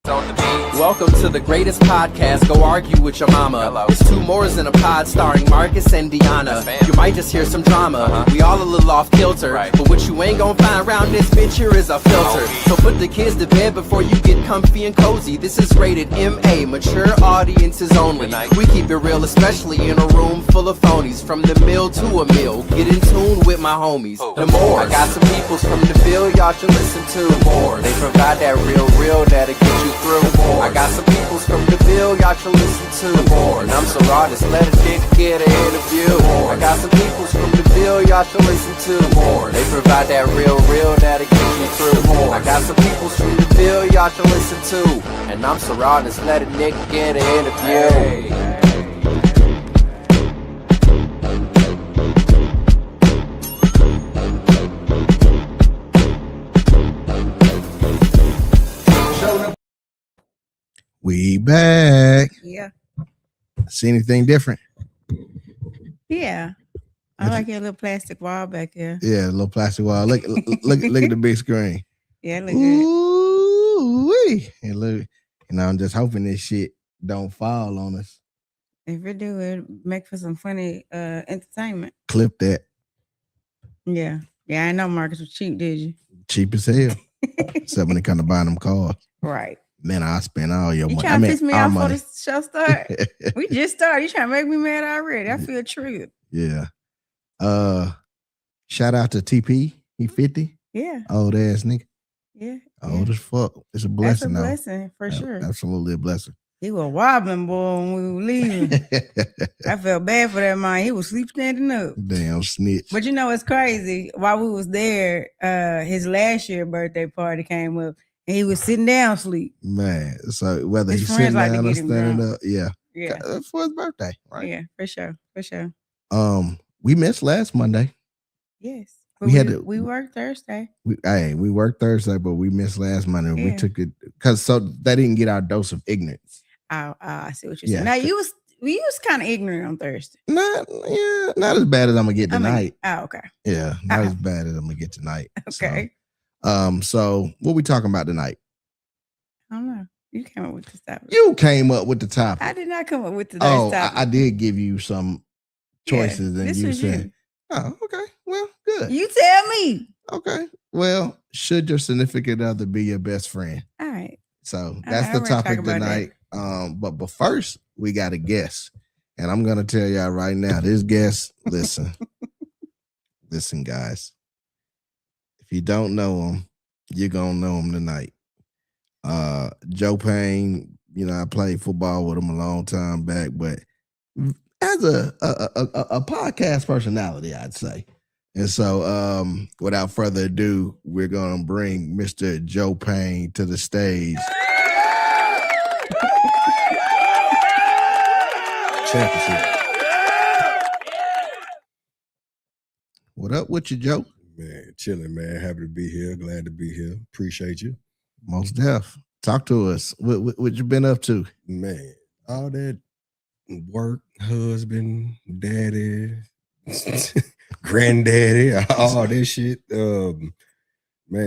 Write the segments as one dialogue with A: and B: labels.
A: Welcome to the greatest podcast. Go argue with your mama. Hello. It's 2Mooresinapod starring Marcus and Deanna. You might just hear some drama. We all a little off kilter, but what you ain't gonna find around this bitch here is a filter. So put the kids to bed before you get comfy and cozy. This is rated MA, mature audiences only. We keep it real, especially in a room full of phonies. From the mill to a meal, get in tune with my homies. The more I got some peoples from the field y'all should listen to. The more they provide that real that'll get you through. I got some peoples from the bill y'all should listen to. And I'm so raw, just let a dick get an interview. I got some peoples from the bill y'all should listen to. They provide that real that'll get you through. I got some peoples from the bill y'all should listen to. And I'm so raw, just let a nigga get an interview.
B: We back.
C: Yeah.
B: See anything different?
C: Yeah. I like your little plastic wall back there.
B: Yeah, a little plastic wall. Look at the big screen.
C: Yeah, look good.
B: Ooh-wee. And look, I'm just hoping this shit don't fall on us.
C: If it do, it make for some funny entertainment.
B: Clip that.
C: Yeah. Yeah, I know Marcus was cheap, did you?
B: Cheap as hell. Except when it come to buying them cars.
C: Right.
B: Man, I spend all your money.
C: You trying to piss me off before the show start? We just started. You trying to make me mad already. I feel tripped.
B: Yeah. Shout out to TP. He 50.
C: Yeah.
B: Old ass nigga.
C: Yeah.
B: Old as fuck. It's a blessing.
C: That's a blessing for sure.
B: Absolutely a blessing.
C: He was wobbling, boy, when we were leaving. I felt bad for that man. He was sleep standing up.
B: Damn snitch.
C: But you know, it's crazy. While we was there, his last year birthday party came up. And he was sitting down asleep.
B: Man, so whether
C: his
B: he's sitting
C: like
B: down or standing up, yeah. For his birthday, right?
C: Yeah, for sure.
B: We missed last Monday.
C: Yes.
B: We
C: worked Thursday.
B: We worked Thursday, but we missed last Monday.
C: Yeah.
B: We took it because they didn't get our dose of ignorance.
C: I see what you're saying. Now we was kind of ignorant on Thursday.
B: Not as bad as I'm gonna get tonight.
C: Okay.
B: Yeah, not as bad as I'm gonna get tonight.
C: Okay.
B: So what we talking about tonight?
C: I don't know. You came up with the topic.
B: You came up with the topic.
C: I did not come up with the topic.
B: I did give you some choices, and you said, "Oh, okay, well, good."
C: You tell me.
B: Okay, well, should your significant other be your best friend?
C: All right.
B: So that's the topic tonight. But first, we got a guest, and I'm gonna tell y'all right now. This guest, listen, guys. If you don't know him, you're gonna know him tonight. Joe Payne, I played football with him a long time back, but as a podcast personality, I'd say. And so, without further ado, we're gonna bring Mr. Joe Payne to the stage. Championship. What up with you, Joe?
D: Man, chilling, man. Happy to be here. Glad to be here. Appreciate you.
B: Most def. Talk to us. What you been up to?
D: Man, all that work, husband, daddy, granddaddy, all this shit. Man,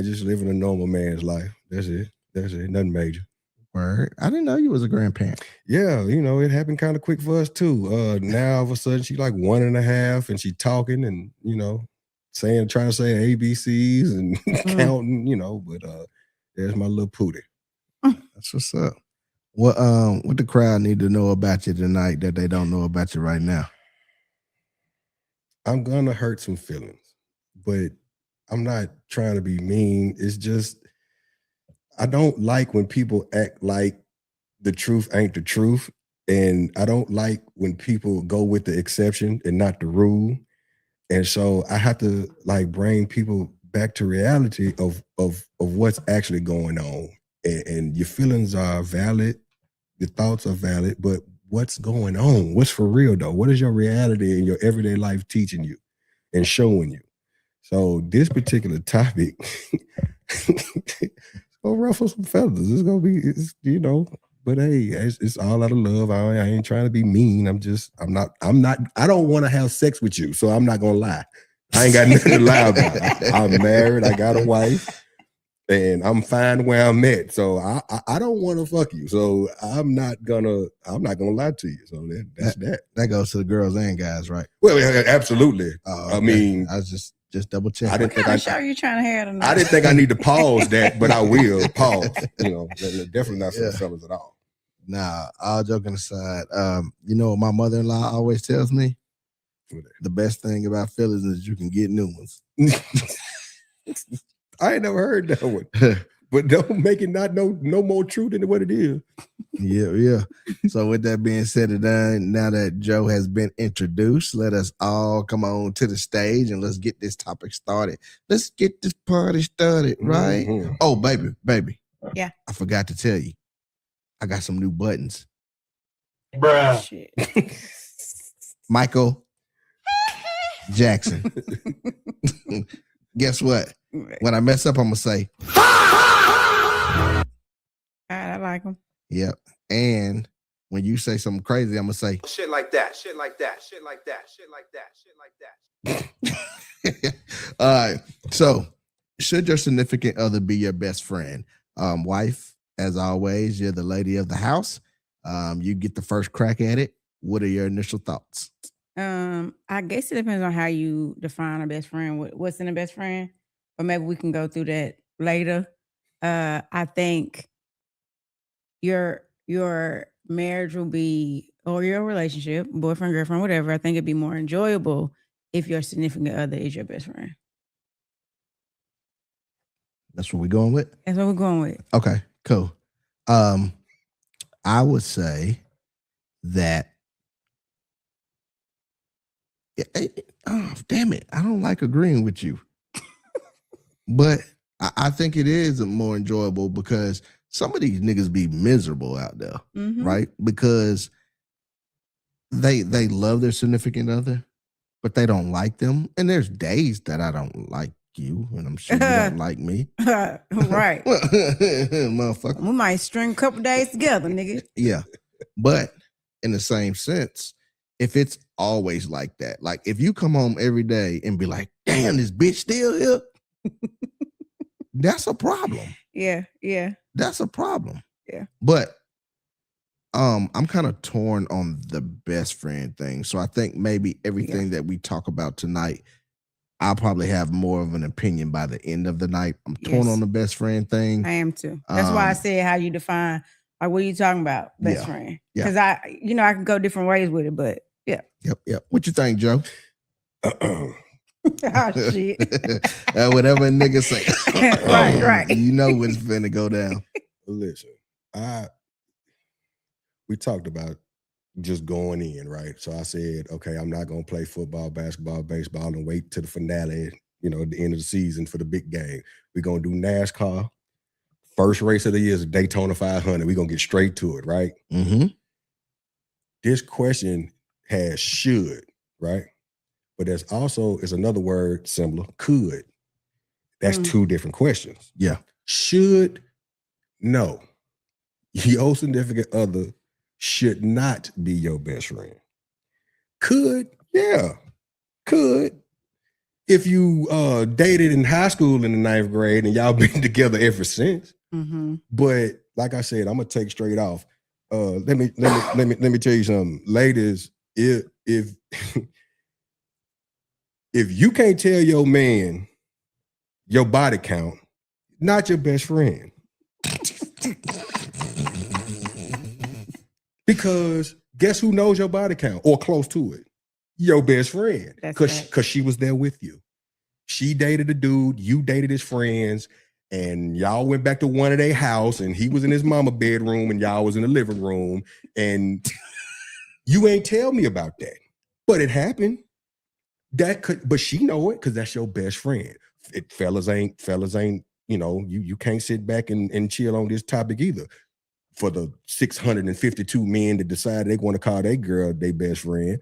D: just living a normal man's life. That's it. Nothing major.
B: Word. I didn't know you was a grandparent.
D: Yeah, it happened kind of quick for us too. Now all of a sudden she's like 1.5 and she talking and trying to say ABCs and counting, but there's my little pootie.
B: That's what's up. What the crowd need to know about you tonight that they don't know about you right now?
D: I'm gonna hurt some feelings, but I'm not trying to be mean. It's just I don't like when people act like the truth ain't the truth. And I don't like when people go with the exception and not the rule. And so I have to bring people back to reality of what's actually going on. And your feelings are valid, your thoughts are valid, but what's going on? What's for real though? What is your reality in your everyday life teaching you and showing you? So this particular topic, it's gonna ruffle some feathers. It's gonna be, but hey, it's all out of love. I ain't trying to be mean. I don't want to have sex with you, so I'm not gonna lie. I ain't got nothing to lie about. I'm married. I got a wife. and I'm fine where I'm at. So I don't want to fuck you. So I'm not gonna lie to you. So that's that.
B: That goes to the girls and guys, right?
D: Well, yeah, absolutely.
B: Okay.
D: I mean,
B: I was just double checking.
D: I didn't think
C: What kind of show you trying to have tonight?
D: I didn't think I need to pause that, but I will pause. You know, definitely not for the fellas at all.
B: Nah, all joking aside, you know what my mother-in-law always tells me? The best thing about fellas is you can get new ones.
D: I ain't never heard that one. But don't make it not no more true than what it is.
B: Yeah. So with that being said and done, now that Joe has been introduced, let us all come on to the stage and let's get this topic started. Let's get this party started, right?
D: Mm-hmm.
B: Oh, baby.
C: Yeah.
B: I forgot to tell you. I got some new buttons.
C: Bruh. Shit.
B: Michael Jackson. Guess what? When I mess up, I'm going to say,
C: I like them.
B: Yep. And when you say something crazy, I'm going to say,
A: Shit like that, shit like that, shit like that, shit like that, shit like that.
B: All right. So, should your significant other be your best friend? Wife, as always, you're the lady of the house. You get the first crack at it. What are your initial thoughts?
C: I guess it depends on how you define a best friend. What's in a best friend? Or maybe we can go through that later. I think your marriage will be, or your relationship, boyfriend, girlfriend, whatever. I think it'd be more enjoyable if your significant other is your best friend.
B: That's what we're going with?
C: That's what we're going with.
B: Okay, cool. I would say that oh, damn it. I don't like agreeing with you. But I think it is more enjoyable because some of these niggas be miserable out there, right? Because they love their significant other, but they don't like them. And there's days that I don't like you, and I'm sure you don't like me.
C: Right.
B: Motherfucker.
C: We might string a couple days together, nigga.
B: Yeah. But in the same sense, if it's always like that, like if you come home every day and be like, damn, this bitch still here, that's a problem.
C: Yeah.
B: That's a problem.
C: Yeah.
B: But I'm kind of torn on the best friend thing. So I think maybe everything that we talk about tonight, I'll probably have more of an opinion by the end of the night. I'm torn on the best friend thing.
C: I am too. That's why I said how you define, like, what are you talking about, best friend? Because I can go different ways with it, but yeah.
B: Yep. What you think, Joe?
C: Oh, shit.
B: Whatever a nigga say.
C: Right.
B: You know what's finna go down.
D: Listen, we talked about just going in, right? So I said, okay, I'm not going to play football, basketball, baseball, and wait to the finale, at the end of the season for the big game. We're going to do NASCAR. First race of the year is Daytona 500. We're going to get straight to it, right?
B: Mm-hmm.
D: This question has should, right? But there's also is another word similar, could. That's two different questions.
B: Yeah.
D: Should, no. Your significant other should not be your best friend. Could, yeah. Could. If you dated in high school in the 9th grade and y'all been together ever since.
C: Mm-hmm.
D: But like I said, I'm gonna take straight off. Let me tell you something. Ladies, if if you can't tell your man your body count, not your best friend. Because guess who knows your body count or close to it? Your best friend. Because she was there with you. She dated a dude, you dated his friends, and y'all went back to one of their house, and he was in his mama bedroom, and y'all was in the living room, and you ain't tell me about that. But it happened. But she know it because that's your best friend. Fellas ain't, you can't sit back and chill on this topic either. For the 652 men that decided they want to call their girl their best friend,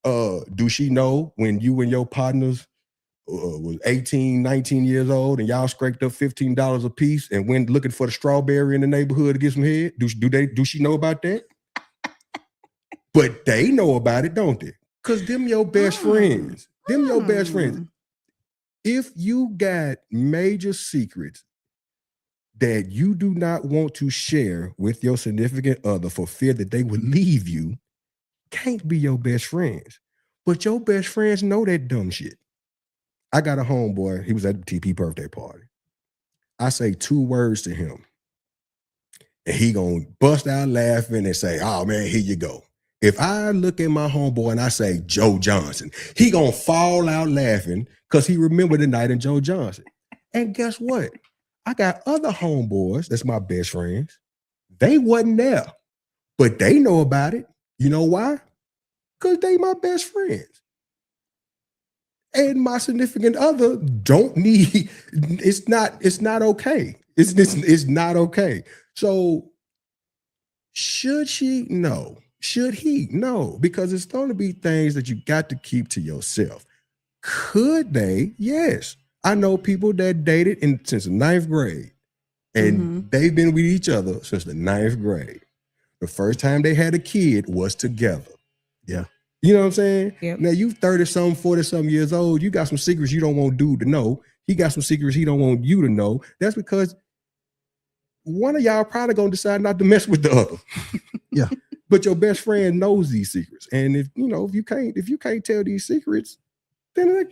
D: do she know when you and your partners was 18, 19 years old and y'all scraped up $15 a piece and went looking for the strawberry in the neighborhood to get some head? Do she know about that? But they know about it, don't they? Because them your best friends. Them your best friends. If you got major secrets that you do not want to share with your significant other for fear that they would leave you can't be your best friends. But your best friends know that dumb shit. I got a homeboy. He was at the TP birthday party. I say 2 words to him, and he gonna bust out laughing and say, "Oh man, here you go." If I look at my homeboy and I say Joe Johnson, he gonna fall out laughing because he remembered the night in Joe Johnson. And guess what? I got other homeboys that's my best friends. They wasn't there, but they know about it. You know why? Because they my best friends. And my significant other don't need, it's not okay. It's not okay. So should she? No. Should he? No, because it's going to be things that you got to keep to yourself. Could they? Yes. I know people that dated since the 9th grade, and they've been with each other since the 9th grade. The first time they had a kid was together.
B: Yeah.
D: You know what I'm saying?
C: Yep.
D: Now you 30-something, 40-something years old. You got some secrets you don't want dude to know. He got some secrets he don't want you to know. That's because one of y'all probably gonna decide not to mess with the other.
B: Yeah.
D: But your best friend knows these secrets. And if you can't tell these secrets, then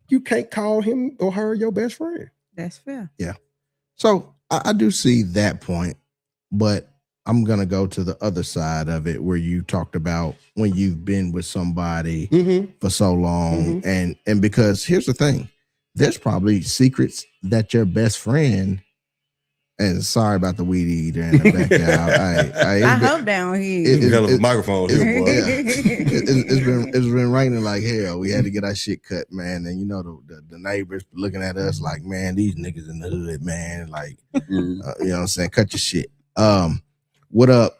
D: you can't call him or her your best friend.
C: That's fair.
B: Yeah. So I do see that point, but I'm going to go to the other side of it where you talked about when you've been with somebody for so long. And because here's the thing, there's probably secrets that your best friend, and sorry about the weed eater in the background.
C: I hope down here.
D: It's microphone here, boy.
B: It's been raining like hell. We had to get our shit cut, man. And the neighbors looking at us like, man, these niggas in the hood, man. Like, you know what I'm saying? Cut your shit. What up?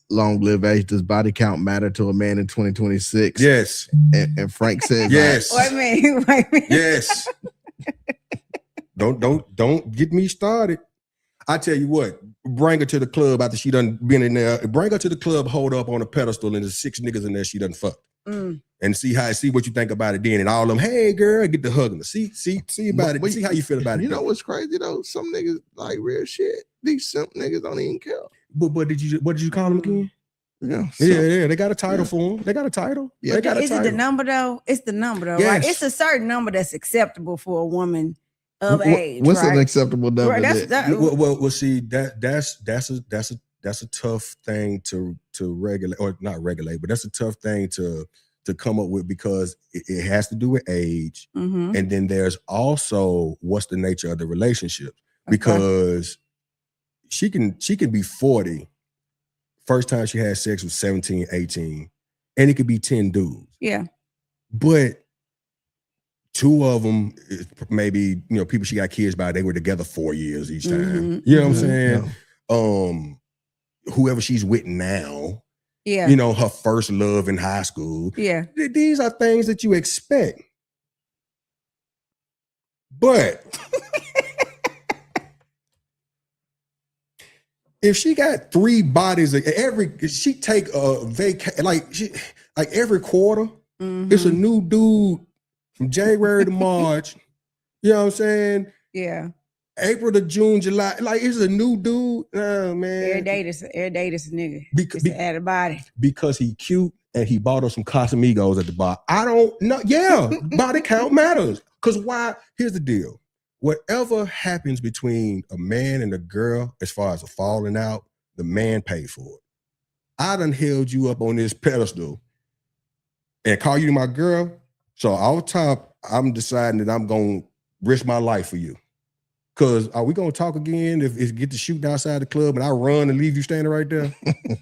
B: Long live age. Does body count matter to a man in 2026?
D: Yes.
B: And Frank says,
D: yes.
C: Wait a minute.
D: Yes. Don't get me started. I tell you what, bring her to the club after she done been in there. Bring her to the club, hold up on a pedestal, and there's 6 niggas in there she done fucked. And see what you think about it then. And all of them, hey girl, get the hugging. See about it. See how you feel about it.
B: You know what's crazy though? Some niggas like real shit. These simp niggas don't even care.
D: But what did you call them again?
B: Yeah.
D: Yeah. They got a title for them. They got a title.
B: Yeah.
D: They got a
C: Is
D: title.
C: it the number though? It's the number though,
D: Yes.
C: right? It's a certain number that's acceptable for a woman of age.
B: What's
C: right?
B: an acceptable number?
C: Right,
D: Well, see, that's a tough thing to regulate, or not regulate, but that's a tough thing to come up with because it has to do with age, and then there's also what's the nature of the relationship, because she can be 40, first time she had sex was 17, 18, and it could be 10 dudes.
C: Yeah,
D: but 2 of them, maybe, people she got kids by, they were together 4 years each time. You know what I'm saying? Whoever she's with now, her first love in high school.
C: Yeah.
D: These are things that you expect. But if she got 3 bodies, she take a vacation, like every quarter, it's a new dude. From January to March, you know what I'm saying?
C: Yeah.
D: April to June, July, like it's a new dude. Oh man.
C: Every day this a nigga.
D: Because
C: add a body.
D: Because he cute and he bought us some Casamigos at the bar. I don't know. Yeah, body count matters. Because why? Here's the deal. Whatever happens between a man and a girl, as far as a falling out, the man paid for it. I done held you up on this pedestal and call you my girl. So off top, I'm deciding that I'm going to risk my life for you. Because are we going to talk again if it get to shooting outside the club and I run and leave you standing right there?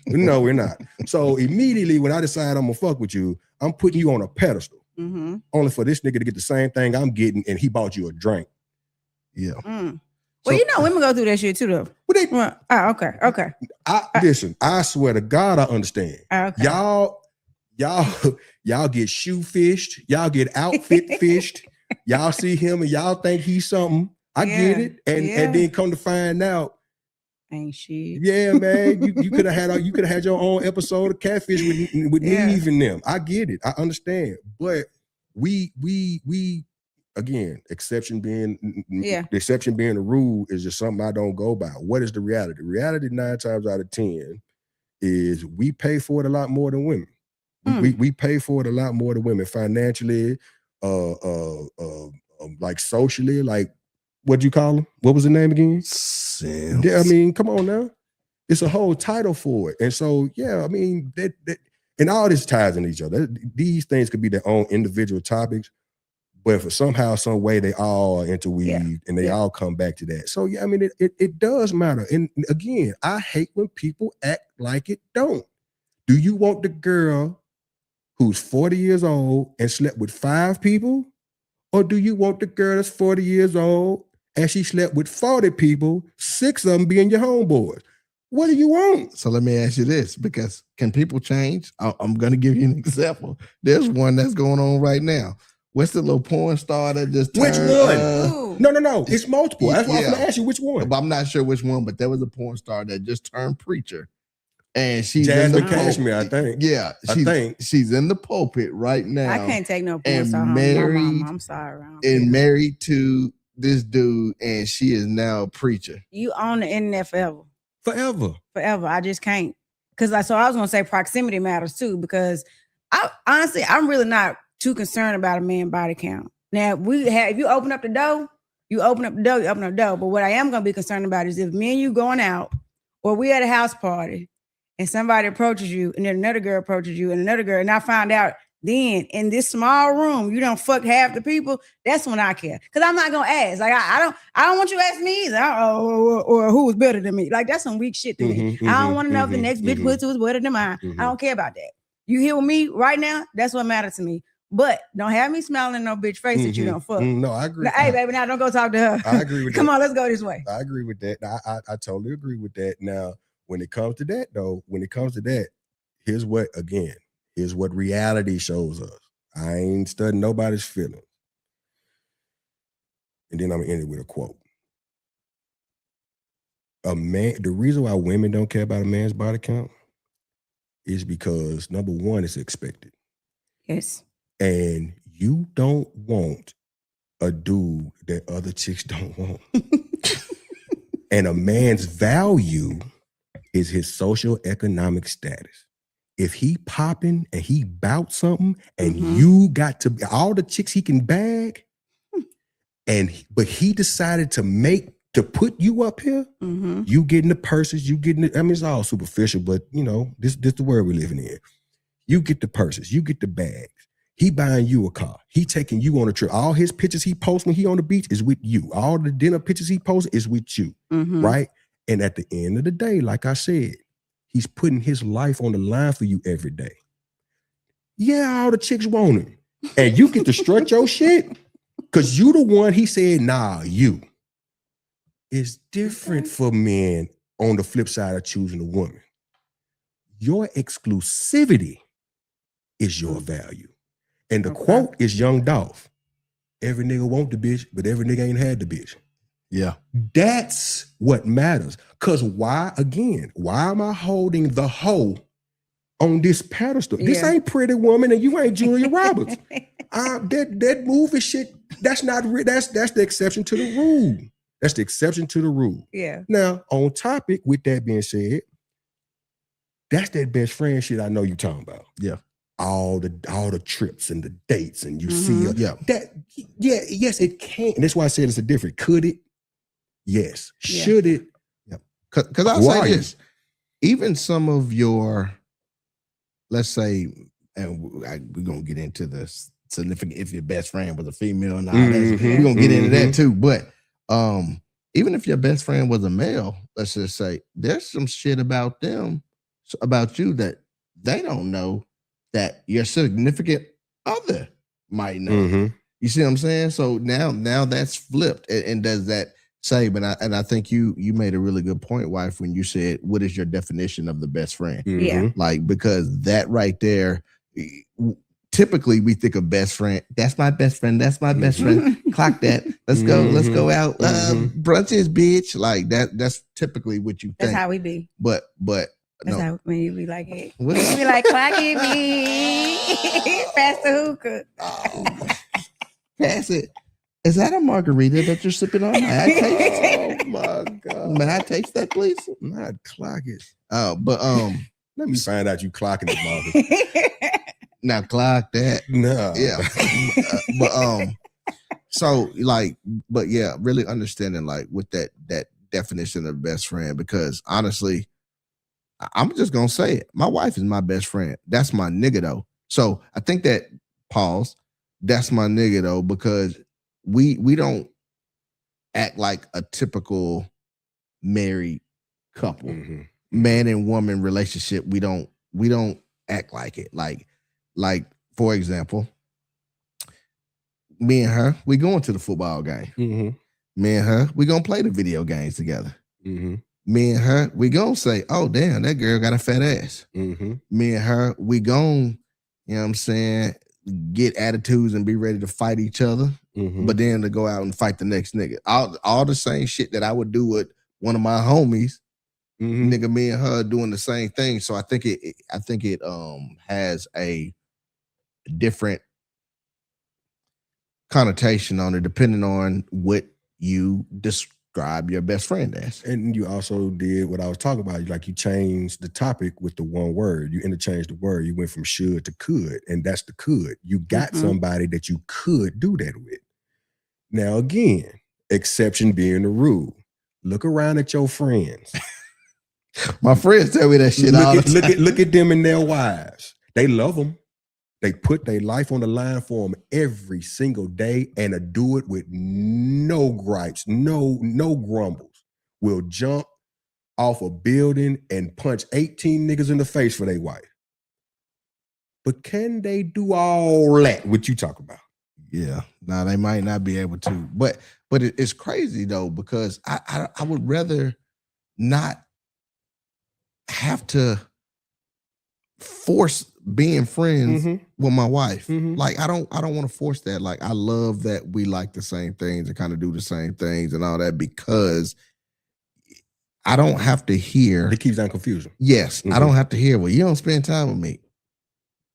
D: No, we're not. So immediately when I decide I'm going to fuck with you, I'm putting you on a pedestal. Only for this nigga to get the same thing I'm getting, and he bought you a drink. Yeah.
C: Well, women go through that shit too, though. Okay.
D: Listen, I swear to God, I understand.
C: Okay.
D: Y'all get shoe fished. Y'all get outfit fished. Y'all see him and y'all think he's something. I get it. And then come to find out,
C: ain't shit.
D: Yeah, man. You could have had your own episode of Catfish with Neve and them. I get it. I understand. But we again, exception being
C: Yeah.
D: the exception being the rule is just something I don't go by. What is the reality? Reality 9 times out of 10 is we pay for it a lot more than women. We pay for it a lot more than women financially, like socially, like what'd you call them? What was the name again?
B: Simps.
D: Yeah, I mean, come on now. It's a whole title for it. And so, yeah, I mean, that and all this ties in each other. These things could be their own individual topics, but for somehow, some way, they all are interweaved and they all come back to that. So, yeah, I mean, it does matter. And again, I hate when people act like it don't. Do you want the girl who's 40 years old and slept with 5 people? Or do you want the girl that's 40 years old and she slept with 40 people, 6 of them being your homeboys? What do you want?
B: So let me ask you this, because can people change? I'm going to give you an example. There's one that's going on right now. What's the little porn star that just turned?
D: Which one? No. It's multiple. That's why I'm going to ask you which one.
B: But I'm not sure which one, but there was a porn star that just turned preacher. And she's
D: Jasmine
B: in the
D: Cashmere, I think.
B: Yeah, she's in the pulpit right now.
C: I can't take no porn star home. I'm sorry.
B: And married to this dude, and she is now a preacher.
C: You on the internet forever.
D: Forever.
C: I just can't. Because I was going to say proximity matters too, because I'm really not too concerned about a man body count. Now, if you open up the door, you open up the door. But what I am going to be concerned about is if me and you going out, or we at a house party, and somebody approaches you, and then another girl approaches you, and another girl, and I find out then in this small room, you don't fuck half the people, that's when I care. Because I'm not going to ask. Like, I don't want you to ask me either. Or who was better than me. Like, that's some weak shit to me. I don't want to know if the next bitch pussy was better than mine. I don't care about that. You here with me right now? That's what matters to me. But don't have me smiling in no bitch face that you don't fuck.
D: No, I agree.
C: Hey, baby, now don't go talk to her.
D: I agree with that.
C: Come on, let's go this way.
D: I agree with that. I totally agree with that. Now, when it comes to that, though, here's what reality shows us. I ain't studying nobody's feelings. And then I'm going to end it with a quote. The reason why women don't care about a man's body count is because, number one, it's expected.
C: Yes.
D: And you don't want a dude that other chicks don't want. And a man's value is his socioeconomic status. If he popping and he bout something and you got to all the chicks he can bag, but he decided to put you up here, you getting the purses, it's all superficial, but this the world we're living in. You get the purses, you get the bags. He buying you a car. He taking you on a trip. All his pictures he posts when he on the beach is with you. All the dinner pictures he posts is with you, right? And at the end of the day, like I said, he's putting his life on the line for you every day. Yeah, all the chicks want him. And you get to strut your shit because you the one he said, nah, you. It's different for men on the flip side of choosing a woman. Your exclusivity is your value. And the quote is Young Dolph. Every nigga want the bitch, but every nigga ain't had the bitch.
B: Yeah.
D: That's what matters. Because why am I holding the hoe on this pedestal? Yeah. This ain't Pretty Woman and you ain't Julia Roberts. That movie shit, that's not real. That's the exception to the rule. That's the exception to the rule.
C: Yeah.
D: Now, on topic, with that being said, that's that best friend shit I know you talking about.
B: Yeah.
D: All the trips and the dates and you see her. Yes, it can. And that's why I said it's a different. Could it? Yes. Yeah. Should it?
B: Yep. Because I'll say this. Even some of your, let's say, and we're going to get into the significant, if your best friend was a female and all that, we're going to get into that too. But even if your best friend was a male, let's just say, there's some shit about them, about you that they don't know that your significant other might know. You see what I'm saying? So now that's flipped. And does that say, but I think you made a really good point, wife, when you said, what is your definition of the best friend?
C: Yeah.
B: Like, because that right there, typically we think of best friend. That's my best friend. That's my best friend. Clock that. Let's go. Let's go out. Brunches, bitch. Like that's typically what you think.
C: That's how we be.
B: But
C: that's
B: no.
C: how when you be like, hey, you be like, clocky me. Pass the hookah.
B: Pass it. Is that a margarita that you're sipping on? May I taste?
D: Oh my God.
B: May I taste that, please?
D: Not clock it.
B: But
D: Let me find out you clocking it, Marcus.
B: now clock that.
D: No.
B: Yeah. So like, but yeah, really understanding like with that definition of best friend, because honestly, I'm just gonna say it. My wife is my best friend. That's my nigga though. So I think that that's my nigga though, because we don't act like a typical married couple.
D: Mm-hmm.
B: Man and woman relationship. We don't act like it. Like for example, me and her, we going to the football game.
D: Mm-hmm.
B: Me and her, we gonna play the video games together.
D: Mm-hmm.
B: Me and her, we gonna say, oh damn, that girl got a fat ass.
D: Mm-hmm.
B: Me and her, we gonna, you know what I'm saying, get attitudes and be ready to fight each other, but then to go out and fight the next nigga. All the same shit that I would do with one of my homies, nigga, me and her doing the same thing. So I think it has a different connotation on it depending on what you describe your best friend as.
D: And you also did what I was talking about. Like you changed the topic with the one word. You interchanged the word. You went from should to could, and that's the could. You got somebody that you could do that with. Now again, exception being the rule. Look around at your friends.
B: My friends tell me that shit all the time.
D: Look at them and their wives. They love them. They put their life on the line for them every single day and do it with no gripes, no grumbles. Will jump off a building and punch 18 niggas in the face for their wife. But can they do all that, what you talk about?
B: Yeah. Now they might not be able to. But it's crazy though, because I would rather not have to force being friends with my wife. Like I don't want to force that. Like I love that we like the same things and kind of do the same things and all that, because I don't have to hear.
D: It keeps on confusion.
B: Yes, I don't have to hear, well, you don't spend time with me.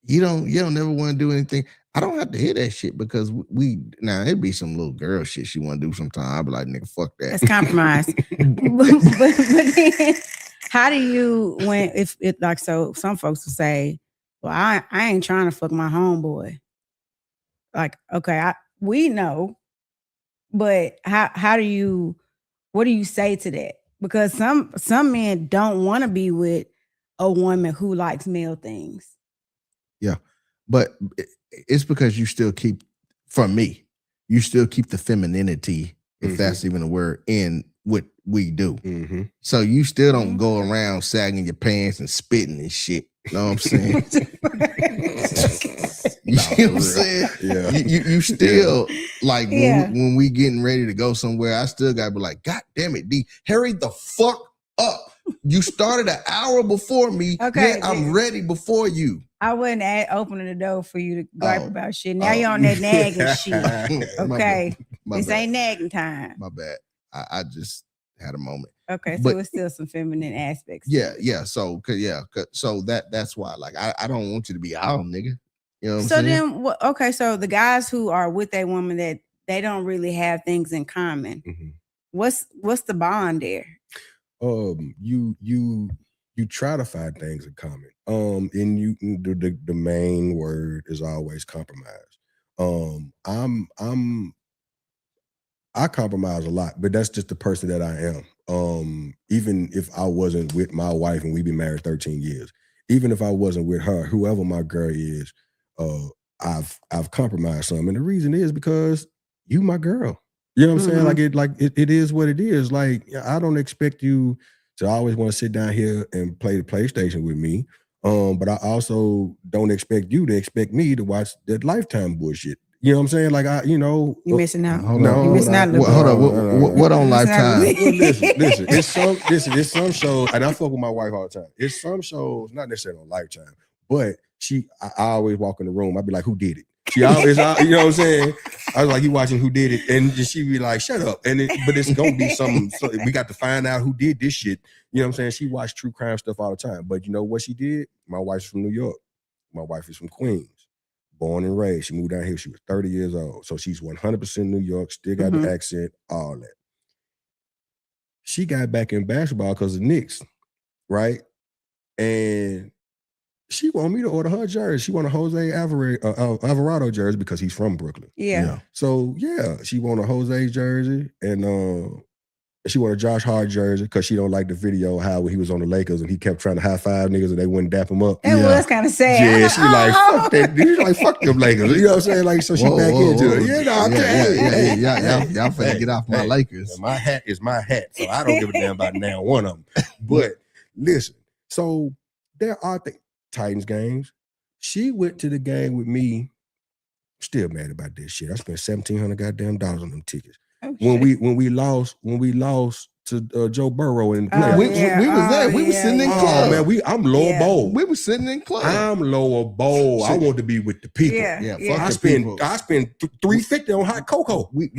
B: You don't never want to do anything. I don't have to hear that shit, because now it'd be some little girl shit she want to do sometime. I'd be like, nigga, fuck that.
C: That's compromise. but then, how do you, when if it like, so some folks will say, well, I ain't trying to fuck my homeboy. Like, okay, we know, but how do you, what do you say to that? Because some men don't want to be with a woman who likes male things.
B: Yeah, but it's because you still keep, from me, you still keep the femininity, if that's even a word, in what we do. So you still don't go around sagging your pants and spitting and shit. You know what I'm saying? You know what I'm saying?
D: Yeah.
B: You still like when we getting ready to go somewhere, I still gotta be like, God damn it, D, hurry the fuck up. You started an hour before me.
C: Okay,
B: I'm ready before you.
C: I wasn't opening the door for you to gripe about shit. Now you're on that nagging shit. Okay. This ain't nagging time.
B: My bad. I just had a moment.
C: Okay, so it's still some feminine aspects.
B: Yeah. So so that's why, like, I don't want you to be out, nigga. You know what I'm saying?
C: Then, okay, so the guys who are with a woman that they don't really have things in common, what's the bond there?
D: You try to find things in common. And the main word is always compromise. I compromise a lot, but that's just the person that I am. Even if I wasn't with my wife and we've been married 13 years, even if I wasn't with her, whoever my girl is, I've compromised some. And the reason is because you my girl. You know what I'm saying? Like it is what it is. Like, I don't expect you to always want to sit down here and play the PlayStation with me. But I also don't expect you to expect me to watch that Lifetime bullshit. You know what I'm saying? Like,
C: you missing out.
B: You
C: missing out.
B: Hold on. What on Lifetime?
D: Listen. It's some shows, and I fuck with my wife all the time. It's some shows, not necessarily on Lifetime, but I always walk in the room. I'd be like, who did it? She always, you know what I'm saying? I was like, you watching Who Did It? And she be like, shut up. But it's gonna be something. So we got to find out who did this shit. You know what I'm saying? She watched true crime stuff all the time. But you know what she did? My wife's from New York. My wife is from Queens. born and raised. She moved down here. She was 30 years old. So she's 100% New York, still got the accent, all that. She got back in basketball because of Knicks, right? And she wanted me to order her jersey. She wanted a Jose Alvarado jersey because he's from Brooklyn.
C: Yeah.
D: So yeah, she wanted a Jose jersey and she wanted a Josh Hart jersey because she don't like the video how he was on the Lakers and he kept trying to high five niggas and they wouldn't dap him up.
C: It was kind of sad.
D: Yeah, she like, fuck that. She's like, fuck them Lakers. You know what I'm saying? Like, so she back into it.
B: Y'all finna get off my Lakers.
D: My hat is my hat, so I don't give a damn about now one of them. But listen, so there are Titans games. She went to the game with me. Still mad about this shit. I spent $1,700 goddamn dollars on them tickets.
C: Oh,
D: when we lost to Joe Burrow in the playoffs.
B: We was there. We was sitting in club.
D: Oh man, I'm lower bowl.
B: We was sitting in club.
D: I'm lower bowl. I want to be with the people. I spend $350 on hot cocoa.
B: We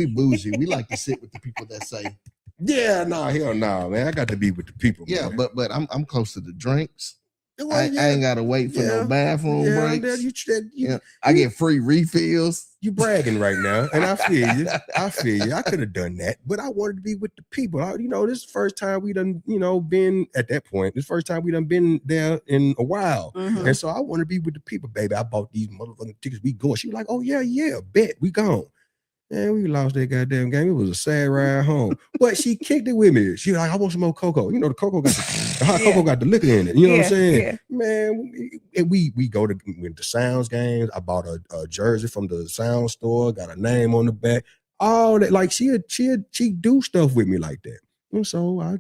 B: bougie. We like to sit with the people that say,
D: yeah, hell no, man. I got to be with the people.
B: Yeah,
D: man.
B: but I'm close to the drinks.
D: Well,
B: I ain't gotta wait for no bathroom breaks. I get free refills.
D: You bragging right now, and I feel you. I could have done that, but I wanted to be with the people. This is the first time we done, been at that point. This is the first time we done been there in a while, and so I want to be with the people, baby. I bought these motherfucking tickets. We going. She was like, "Oh yeah, bet we gone." Man, we lost that goddamn game. It was a sad ride home. But she kicked it with me. She was like, I want some more cocoa. The cocoa got the hot cocoa got the liquor in it. You know what I'm saying?
C: Yeah.
D: Man, we go to the Sounds games. I bought a jersey from the Sound store, got a name on the back. All that, like she do stuff with me like that. And so I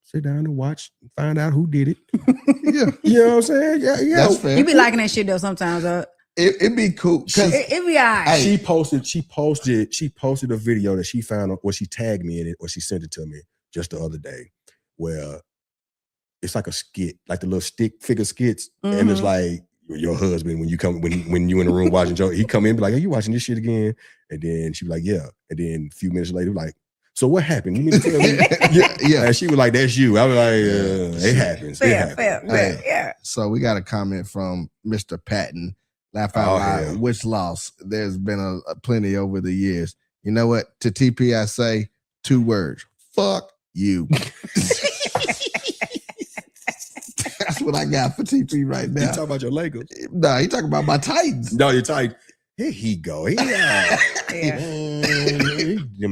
D: sit down and watch and find out who did it. Yeah. You know what I'm saying? Yeah.
B: That's fair.
C: You be liking that shit though sometimes,
B: It'd be cool.
C: It be all right.
D: She posted a video that she found, or she tagged me in it, or she sent it to me just the other day, where it's like a skit, like the little stick figure skits, and it's like your husband when you in the room watching Joe, he come in and be like, "Are you watching this shit again?" And then she be like, "Yeah." And then a few minutes later, like, "So what happened? You mean to tell me?" yeah. And she was like, "That's you." I was like, "It happens."
C: Fair.
B: So we got a comment from Mr. Patton. Laugh out loud. Which loss? There's been a plenty over the years. You know what? To TP, I say 2 words. Fuck you. That's what I got for TP right now.
D: You talking about your Lakers?
B: No, he talking about my Titans.
D: No, you're tight. Here he go. Them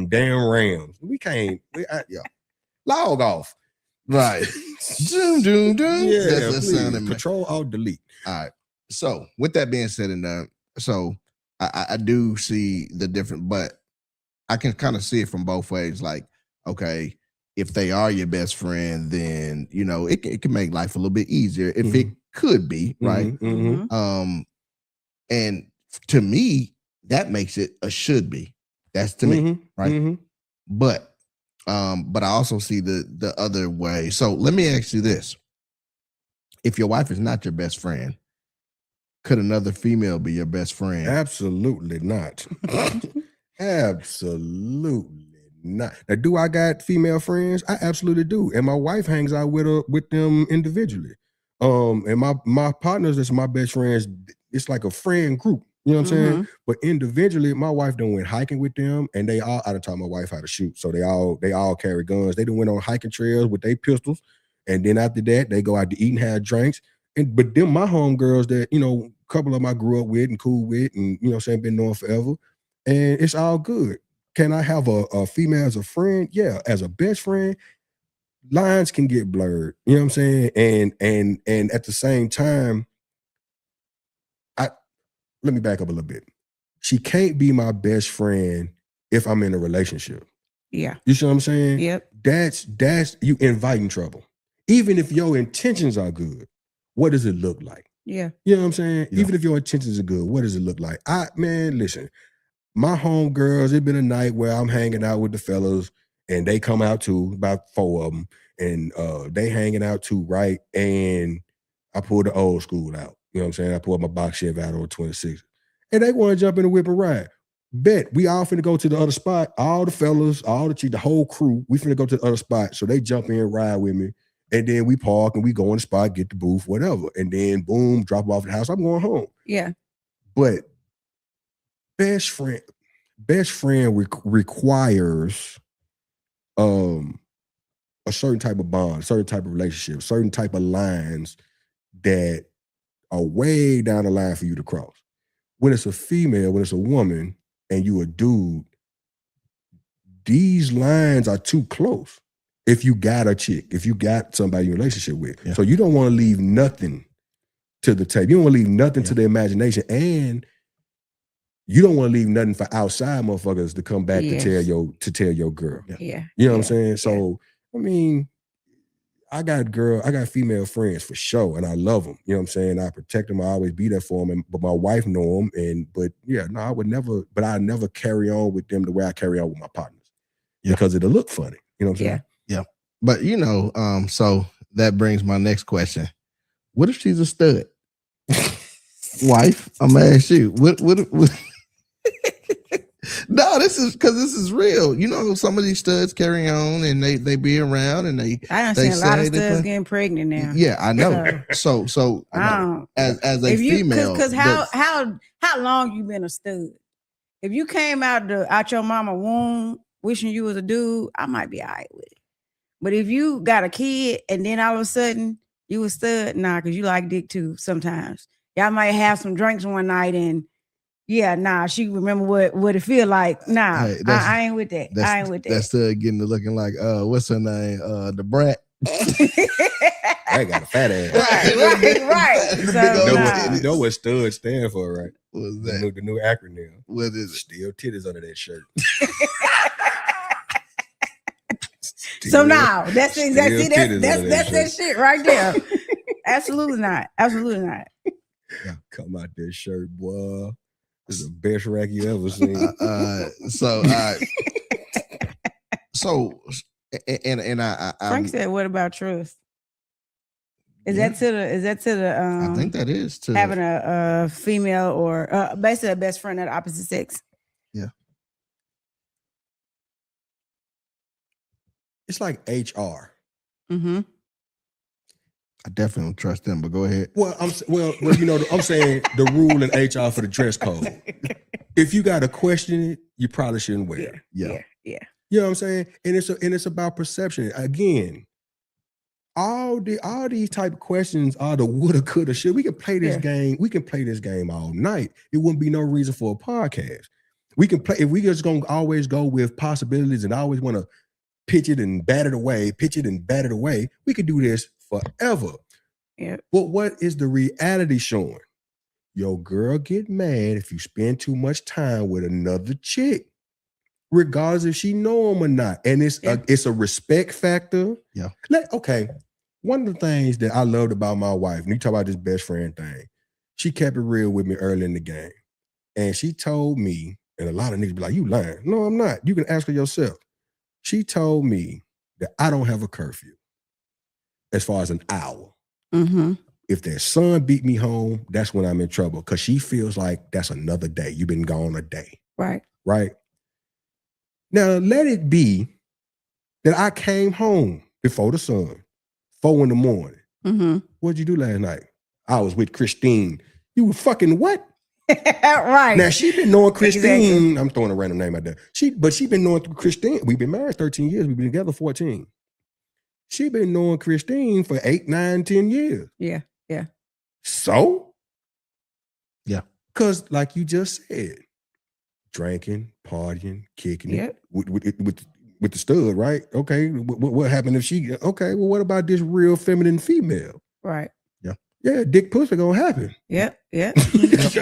D: damn Rams. We can't. Log off.
B: Right. Doom, doom, doom.
D: Yeah,
B: That's
D: please. Control, Alt, delete.
B: All right. So with that being said and done, so I do see the difference, but I can kind of see it from both ways. Like, okay, if they are your best friend, then it can make life a little bit easier if it could be, right? And to me, that makes it a should be. That's to me, right? But I also see the other way. So let me ask you this: if your wife is not your best friend, could another female be your best friend?
D: Absolutely not. Absolutely not. Now, do I got female friends? I absolutely do. And my wife hangs out with them individually. And my partners, that's my best friends, it's like a friend group. You know what I'm saying? But individually, my wife done went hiking with them, and I done taught my wife how to shoot. So they all carry guns. They done went on hiking trails with their pistols. And then after that, they go out to eat and have drinks. But them my homegirls that, a couple of them I grew up with and cool with and, been knowing forever. And it's all good. Can I have a female as a friend? Yeah. As a best friend, lines can get blurred. You know what I'm saying? And at the same time, let me back up a little bit. She can't be my best friend if I'm in a relationship.
C: Yeah.
D: You see what I'm saying?
C: Yep.
D: That's you inviting trouble. Even if your intentions are good, what does it look like?
C: Yeah.
D: You know what I'm saying?
B: Yeah.
D: Even if your intentions are good, what does it look like? Listen, my homegirls, it's been a night where I'm hanging out with the fellas and they come out too, about 4 of them, and they hanging out too, right? And I pulled the old school out. You know what I'm saying? I pulled my box Chevy out on 26. And they want to jump in the whip and ride. Bet we all finna go to the other spot. All the fellas, the whole crew, we finna go to the other spot. So they jump in and ride with me. And then we park and we go on the spot, get the booth, whatever. And then boom, drop off at the house. I'm going home.
C: Yeah.
D: But best friend requires a certain type of bond, certain type of relationship, certain type of lines that are way down the line for you to cross. When it's a female, when it's a woman, and you a dude, these lines are too close. If you got a chick, if you got somebody you're in a relationship with.
B: Yeah.
D: So you don't want to leave nothing to the table. You don't want to leave nothing to the imagination. And you don't want to leave nothing for outside motherfuckers to come back to tell your girl.
C: Yeah.
D: You know what I'm saying? So, I mean, I got female friends for sure, and I love them. You know what I'm saying? I protect them. I always be there for them. But my wife know them. I would never. But I never carry on with them the way I carry on with my partners because it'll look funny. You know what I'm saying?
B: Yeah. But so that brings my next question: what if she's a stud? Wife, I'm gonna ask you. What No, this is real. Some of these studs carry on and they be around and I
C: done seen a lot of studs getting pregnant now.
B: Yeah, I know. So as a female,
C: because how long you been a stud? If you came out your mama womb wishing you was a dude, I might be all right with it. But if you got a kid and then all of a sudden you a stud, because you like dick too sometimes. Y'all might have some drinks one night and she remember what it feel like. Hey, I ain't with that. I ain't with that.
B: That's still getting to looking like what's her name? The brat.
D: I got a fat ass.
C: Right. So,
D: you know what stud stand for, right?
B: What's that?
D: The new acronym.
B: What is it?
D: Still titties under that shirt.
C: So now that's exactly that's that shit right there. Absolutely not.
B: Yeah.
D: Come out that shirt, boy. This is the best rack you ever seen.
C: Frank said, "What about trust? Is that to the?
B: I think that is to
C: having a female or basically a best friend of the opposite sex.
B: Yeah,
D: it's like HR.
C: Mm-hmm.
B: I definitely don't trust them, but go ahead.
D: Well, I'm saying the rule in HR for the dress code. If you got to question it, you probably shouldn't wear it.
B: Yeah.
D: You know what I'm saying? And it's about perception. Again, all these type of questions are the woulda, coulda, should. We can play this game. We can play this game all night. It wouldn't be no reason for a podcast. We can play if we just gonna always go with possibilities and always want to pitch it and bat it away. We could do this forever.
C: Yeah.
D: But what is the reality showing? Your girl get mad if you spend too much time with another chick, regardless if she know him or not. And it's a respect factor.
B: Yeah.
D: One of the things that I loved about my wife, and you talk about this best friend thing, she kept it real with me early in the game. And she told me, and a lot of niggas be like, you lying. No, I'm not. You can ask her yourself. She told me that I don't have a curfew as far as an hour.
C: Mm-hmm.
D: If their son beat me home, that's when I'm in trouble because she feels like that's another day. You've been gone a day.
C: Right.
D: Now, let it be that I came home before the sun, 4 a.m.
C: Mm-hmm.
D: What'd you do last night? I was with Christine. You were fucking what?
C: Right.
D: Now, she been knowing Christine.
C: Exactly.
D: I'm throwing a random name out there. But she been knowing Christine. We've been married 13 years. We've been together 14. She been knowing Christine for 8, 9, 10 years.
C: Yeah.
D: So?
B: Yeah.
D: Because like you just said, drinking, partying, kicking it with the stud, right? Okay, what happened if she, okay, well, what about this real feminine female?
C: Right.
D: Yeah, dick pussy gonna happen.
C: Yep.
D: I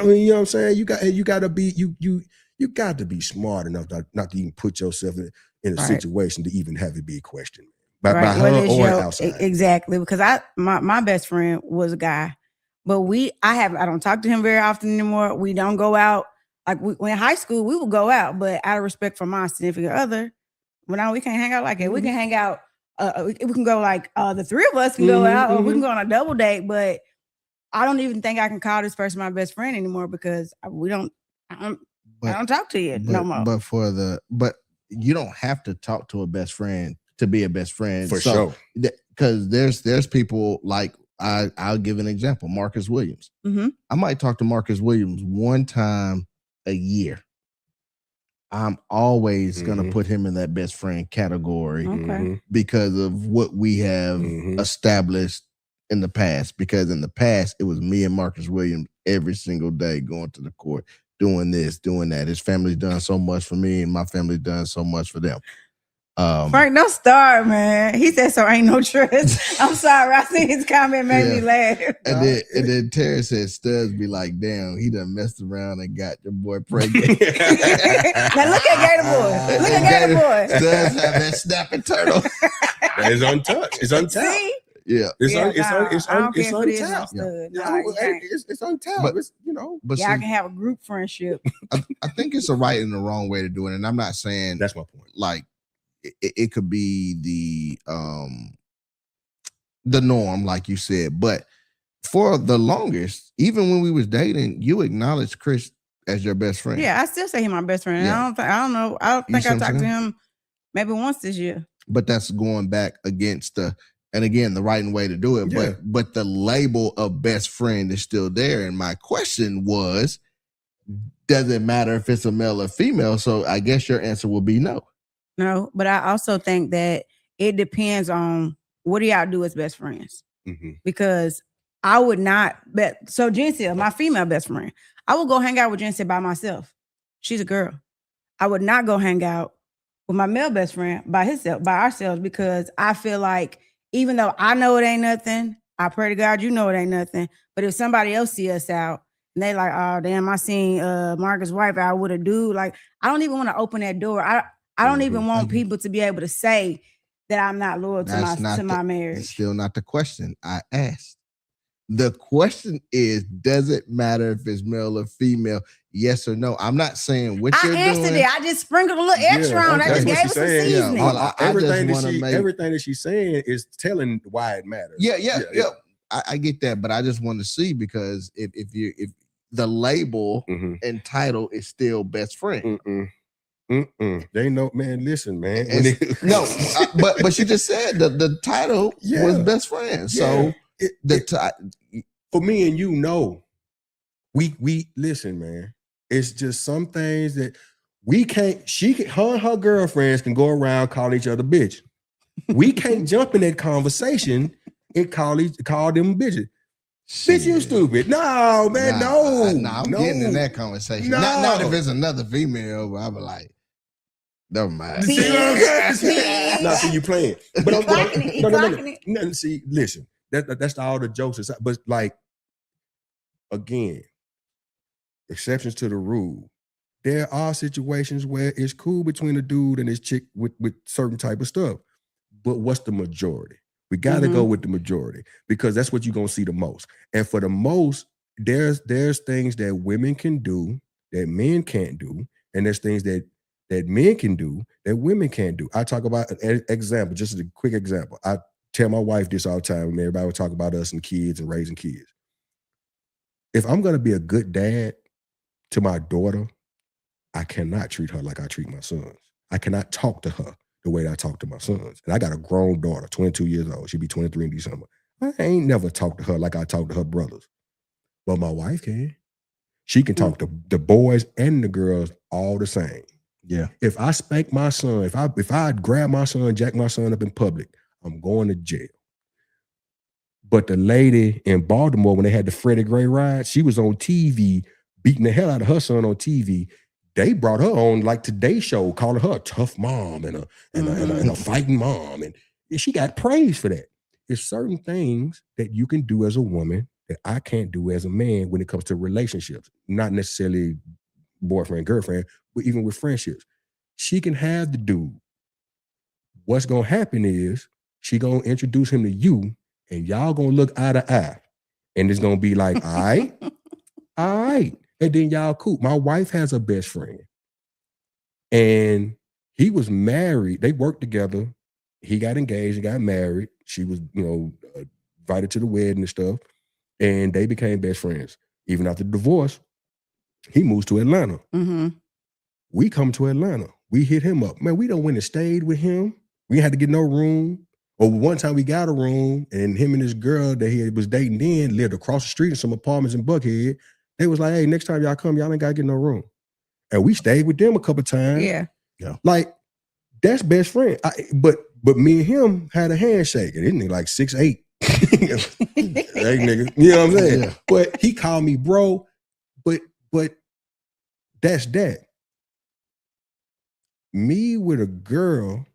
D: mean, you know what I'm saying? You got to be smart enough not to even put yourself in a situation to even have it be questioned by her or outside.
C: Exactly, because my best friend was a guy, but I don't talk to him very often anymore. We don't go out. Like when in high school, we would go out, but out of respect for my significant other, now we can't hang out like that. We can hang out. We can go like the three of us can go out, or we can go on a double date. But I don't even think I can call this person my best friend anymore because I don't talk to you no more.
B: But you don't have to talk to a best friend to be a best friend
D: for sure.
B: Because there's people like I'll give an example. Marcus Williams.
C: Mm-hmm.
B: I might talk to Marcus Williams one time a year. I'm always gonna put him in that best friend category
C: Okay.
B: because of what we have established in the past. Because in the past, it was me and Marcus Williams every single day going to the court, doing this, doing that. His family's done so much for me, and my family's done so much for them.
C: Frank, don't start, man. He said, so ain't no trust. I'm sorry. I think his comment made me laugh.
B: And then Terry said, Studs be like, damn, he done messed around and got your boy pregnant.
C: Now look at Gator Boy. Look at Gator Boy.
B: Studs have that snapping turtle.
D: It's untouched. It's untapped.
C: See?
B: Yeah.
D: It's
C: Yeah,
D: untapped.
C: nah,
D: It's untapped.
B: But-
D: It's, you know.
B: But
C: y'all
B: see,
C: can have a group friendship.
B: I think it's a right and the wrong way to do it. And I'm not saying
D: That's my point.
B: like it could be the norm, like you said. But for the longest, even when we was dating, you acknowledged Chris as your best friend.
C: Yeah, I still say he's my best friend.
B: Yeah.
C: I don't know. I don't
B: You
C: think
B: see
C: I
B: what I'm
C: talked to
B: saying?
C: him maybe once this year.
B: But that's going back against the right way to do it.
D: Yeah.
B: But the label of best friend is still there. And my question was, does it matter if it's a male or female? So I guess your answer will be no.
C: No, but I also think that it depends on what do y'all do as best friends. Because I would not bet. So Jency, my female best friend, I would go hang out with Jency by myself. She's a girl. I would not go hang out with my male best friend by ourselves, because I feel like even though I know it ain't nothing, I pray to God you know it ain't nothing. But if somebody else see us out and they like, oh damn, I seen Marcus' wife out with a dude, like I don't even want to open that door. I don't even want people to be able to say that I'm not loyal to my marriage.
B: It's still not the question I asked. The question is, does it matter if it's male or female? Yes or no? I'm not saying what you're doing.
C: I answered it. I just sprinkled a little extra on. I just gave it some seasoning.
B: Yeah,
D: Everything that she's saying is telling why it matters.
B: Yeah. I get that, but I just want to see, because if the label and title is still best friend.
D: They know, man. Listen, man.
B: But she just said the title was best friend. So
D: for me and you know, we listen, man. It's just some things that we can't. Her and her girlfriends can go around calling each other bitch. We can't jump in that conversation and call them bitches. Bitch, you stupid. No, man, no.
B: I'm getting in that conversation.
D: No.
B: Not if it's another female, but I'll be like, never mind.
D: See what I'm saying? Not see you playing. But no. See, listen, that's all the jokes aside. But like, again, exceptions to the rule. There are situations where it's cool between a dude and his chick with certain type of stuff. But what's the majority? We got to go with the majority, because that's what you're going to see the most. And for the most, there's things that women can do that men can't do. And there's things that men can do that women can't do. I talk about an example, just a quick example. I tell my wife this all the time, and everybody will talk about us and kids and raising kids. If I'm going to be a good dad to my daughter, I cannot treat her like I treat my sons. I cannot talk to her the way that I talk to my sons. And I got a grown daughter, 22 years old. She'll be 23 in December. I ain't never talked to her like I talk to her brothers. But my wife can. She can talk to the boys and the girls all the same.
B: Yeah.
D: If I spank my son, if I grab my son, jack my son up in public, I'm going to jail. But the lady in Baltimore, when they had the Freddie Gray ride, she was on TV beating the hell out of her son on TV. They brought her on like Today Show, calling her a tough mom and a fighting mom. And she got praise for that. There's certain things that you can do as a woman that I can't do as a man when it comes to relationships. Not necessarily boyfriend, girlfriend, but even with friendships. She can have the dude. What's going to happen is she going to introduce him to you, and y'all going to look eye to eye. And it's going to be like, all right. And then y'all cool. My wife has a best friend. And he was married. They worked together. He got engaged and got married. She was, invited to the wedding and stuff. And they became best friends. Even after the divorce, he moves to Atlanta. We come to Atlanta. We hit him up. Man, we done went and stayed with him. We had to get no room. Or one time we got a room, and him and this girl that he was dating then lived across the street in some apartments in Buckhead. They was like, hey, next time y'all come, y'all ain't gotta get no room. And we stayed with them a couple times.
C: Yeah.
D: Like, that's best friend. But me and him had a handshake, and this nigga like 6'8". Hey, nigga. You know what I'm saying? Yeah. But he called me bro, but that's that. Me with a girl,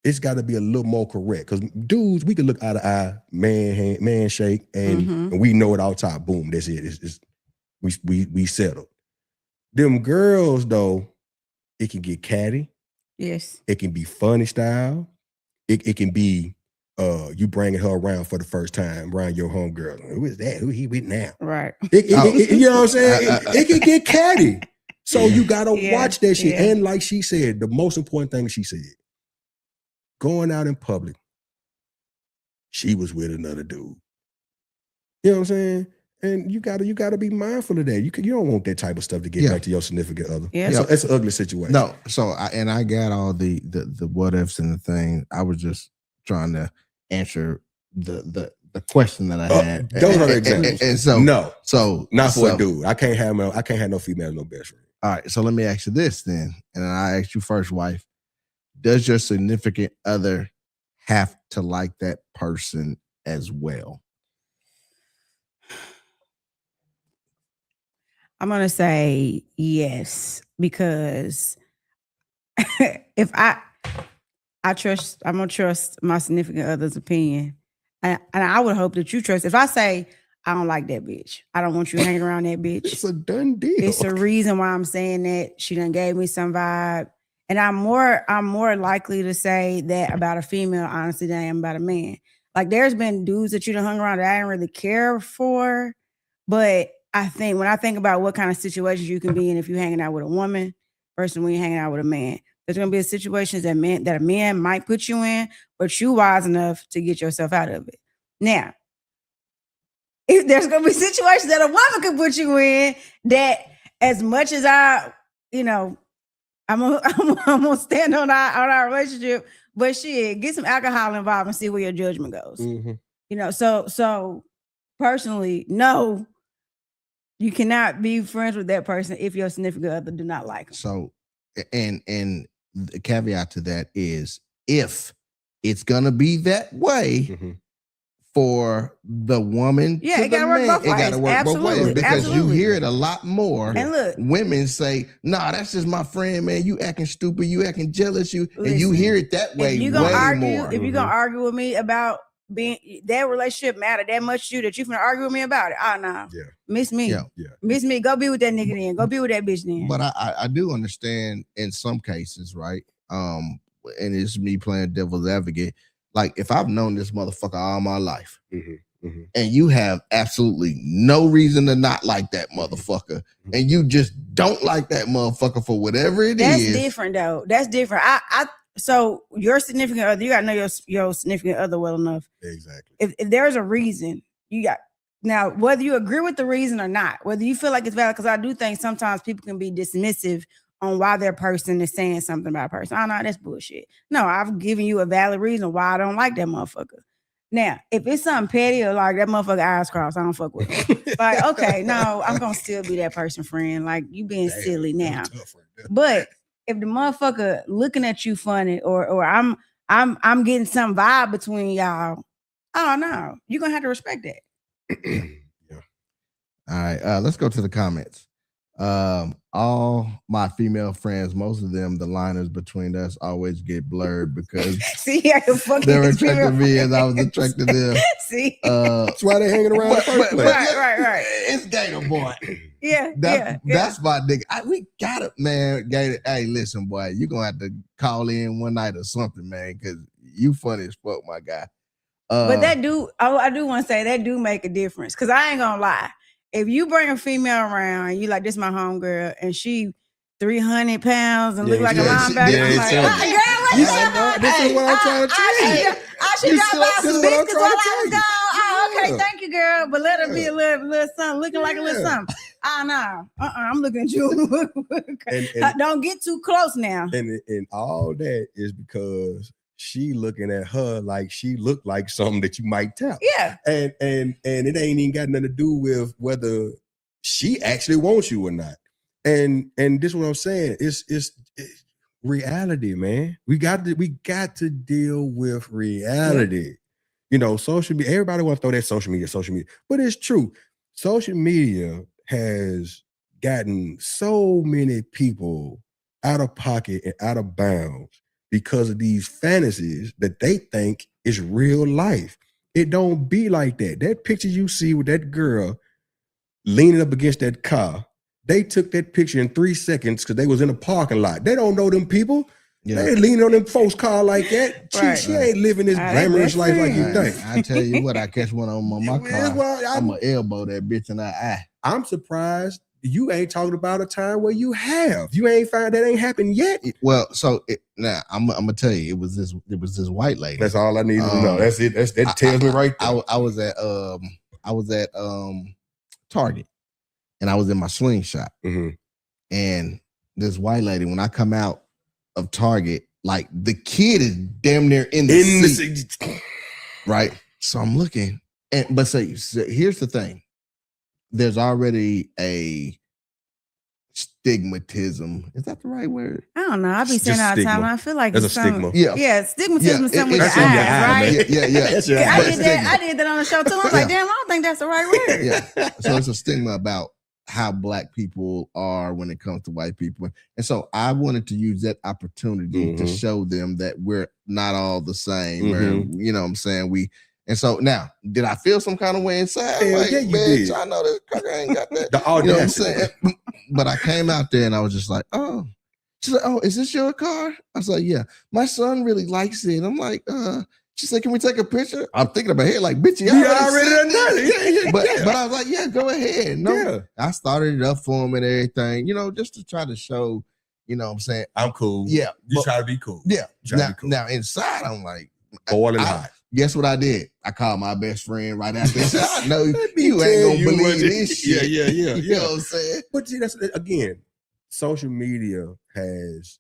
D: it's got to be a little more correct. Because dudes, we can look eye to eye, man shake, and we know it all top. Boom, that's it. We settled. Them girls, though, it can get catty.
C: Yes.
D: It can be funny style. It can be you bringing her around for the first time around your homegirl. Who is that? Who he with now?
C: Right.
D: You know what I'm saying? It can get catty. So you gotta watch that shit. And like she said, the most important thing she said, going out in public, she was with another dude. You know what I'm saying? And you gotta be mindful of that. You don't want that type of stuff to get back to your significant other. Yeah, so it's an ugly situation.
B: No, so I got all the what ifs and the thing. I was just trying to answer the question that I had.
D: Those are the examples.
B: And so
D: not for a dude. I can't have no female as no best friend.
B: All right, so let me ask you this then, and I ask you first, wife. Does your significant other have to like that person as well?
C: I'm going to say yes, because if I'm going to trust my significant other's opinion. And I would hope that you trust. If I say, I don't like that bitch, I don't want you hanging around that bitch.
D: It's a done deal.
C: It's a reason why I'm saying that. She done gave me some vibe. And I'm more likely to say that about a female, honestly, than I am about a man. Like, there's been dudes that you done hung around that I didn't really care for. But I think when I think about what kind of situations you can be in if you're hanging out with a woman versus when you're hanging out with a man, there's going to be situations that a man might put you in, but you wise enough to get yourself out of it. Now, if there's going to be situations that a woman can put you in, that as much as I'm gonna stand on our relationship, but shit, get some alcohol involved and see where your judgment goes. Mm-hmm. You know, so personally, no, you cannot be friends with that person if your significant other do not like them.
B: So, and the caveat to that is, if it's gonna be that way for the woman,
C: it gotta work both ways. It gotta work both ways,
B: because you hear it a lot more. And look, women say, "Nah, that's just my friend, man. You acting stupid, you acting jealous, and you hear it that way way more."
C: If you're gonna argue with me about being that relationship matter that much to you that you finna argue with me about it, no. Yeah. Miss me. Yeah. Miss me. Go be with that nigga then. Go be with that bitch then.
B: But I do understand in some cases, right? And it's me playing devil's advocate. Like, if I've known this motherfucker all my life, and you have absolutely no reason to not like that motherfucker, and you just don't like that motherfucker for whatever it is.
C: That's different, though. That's different. So your significant other, you gotta know your significant other well enough.
D: Exactly.
C: If there's a reason, you got now, whether you agree with the reason or not, whether you feel like it's valid, because I do think sometimes people can be dismissive on why their person is saying something about a person. Oh, no, that's bullshit. No, I've given you a valid reason why I don't like that motherfucker. Now, if it's something petty or like that motherfucker eyes crossed, I don't fuck with him. Like, okay, no, I'm gonna still be that person friend. Like, you being silly now. But if the motherfucker looking at you funny or I'm getting some vibe between y'all, oh no, you're gonna have to respect that.
B: Yeah. All right, let's go to the comments. All my female friends, most of them, the liners between us always get blurred because
C: see, I can fucking
B: they're attracted to me as I was attracted to them.
C: See,
D: that's why they're hanging around.
C: Right.
B: It's Gator boy.
C: Yeah,
B: that's my nigga. We got it, man. Gator, hey, listen, boy, you're gonna have to call in one night or something, man, because you funny as fuck, my guy.
C: But that do, I do want to say that do make a difference, because I ain't gonna lie. If you bring a female around and you like, this my homegirl, and she 300 pounds and look like a linebacker, I'm like, girl,
D: this is what I'm trying to tell you.
C: I should drop out some biscuits while I was gone. Oh, okay, thank you, girl. But let her be a little something, looking like a little something. Oh, no. I'm looking at you. And don't get too close now.
D: And all that is because she looking at her like she looked like something that you might tap.
C: Yeah.
D: And it ain't even got nothing to do with whether she actually wants you or not. And this is what I'm saying. It's reality, man. We got to deal with reality. Social media, everybody want to throw that social media. But it's true. Social media has gotten so many people out of pocket and out of bounds because of these fantasies that they think is real life. It don't be like that. That picture you see with that girl leaning up against that car, they took that picture in 3 seconds because they was in a parking lot. They don't know them people.
B: Yeah.
D: They ain't leaning on them folks' car like that. She ain't living this glamorous life like you think.
B: I tell you what, I catch one on my car. I'm going to elbow that bitch in the eye.
D: I'm surprised you ain't talking about a time where you have. You ain't find that ain't happened yet.
B: Well, so now I'm gonna tell you, it was this white lady.
D: That's all I needed to know. That's it. That tells me right there.
B: I was at Target, and I was in my slingshot, and this white lady, when I come out of Target, like the kid is damn near in the seat, right? So I'm looking, but here's the thing. There's already a stigmatism. Is that the right word?
C: I don't know. I be saying all the time. I feel like
D: there's a stigma.
C: Yeah, stigmatism is something with
D: that's
C: your
D: in
C: eyes,
D: your eye,
C: right?
D: Yeah.
C: I did that on the show too. I was like, damn, I don't think that's the right word.
B: Yeah. So it's a stigma about how Black people are when it comes to white people. And so I wanted to use that opportunity to show them that we're not all the same. Or, you know what I'm saying? And so now, did I feel some kind of way inside?
D: Hell yeah, you did.
B: I know this cracker ain't got that.
D: The audacity.
B: You know what I'm saying? But I came out there and I was just like, oh. She's like, oh, is this your car? I was like, yeah. My son really likes it. I'm like, she said, can we take a picture? I'm thinking about it like, bitch, you already done it. But I was like, yeah, go ahead. No, I started it up for him and everything, just to try to show, you know what I'm saying?
D: I'm cool.
B: Yeah.
D: You try to be cool.
B: Yeah. Now inside, I'm like,
D: boiling hot.
B: Guess what I did? I called my best friend right after. I know you ain't gonna believe this shit.
D: Yeah.
B: You know what I'm saying?
D: But see, that's again, social media has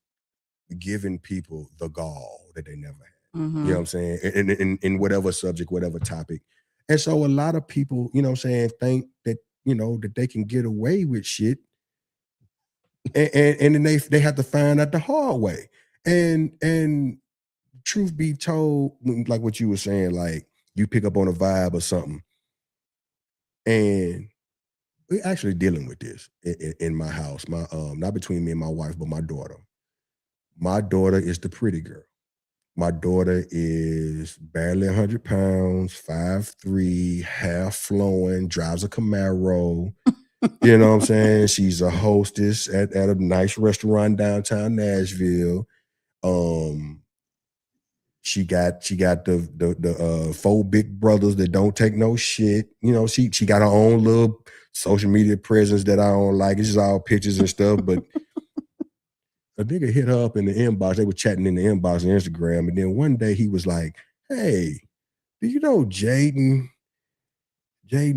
D: given people the gall that they never had. You know what I'm saying? In whatever subject, whatever topic. And so a lot of people, you know what I'm saying, think that, that they can get away with shit. And then they have to find out the hard way. And truth be told, like what you were saying, like you pick up on a vibe or something. And we're actually dealing with this in my house. My not between me and my wife, but my daughter. My daughter is the pretty girl. My daughter is barely 100 pounds, 5'3", hair flowing, drives a Camaro. You know what I'm saying? She's a hostess at a nice restaurant downtown Nashville. She got the 4 big brothers that don't take no shit. She got her own little social media presence that I don't like. It's just all pictures and stuff. But a nigga hit her up in the inbox. They were chatting in the inbox on Instagram. And then one day he was like, hey, do you know Jaden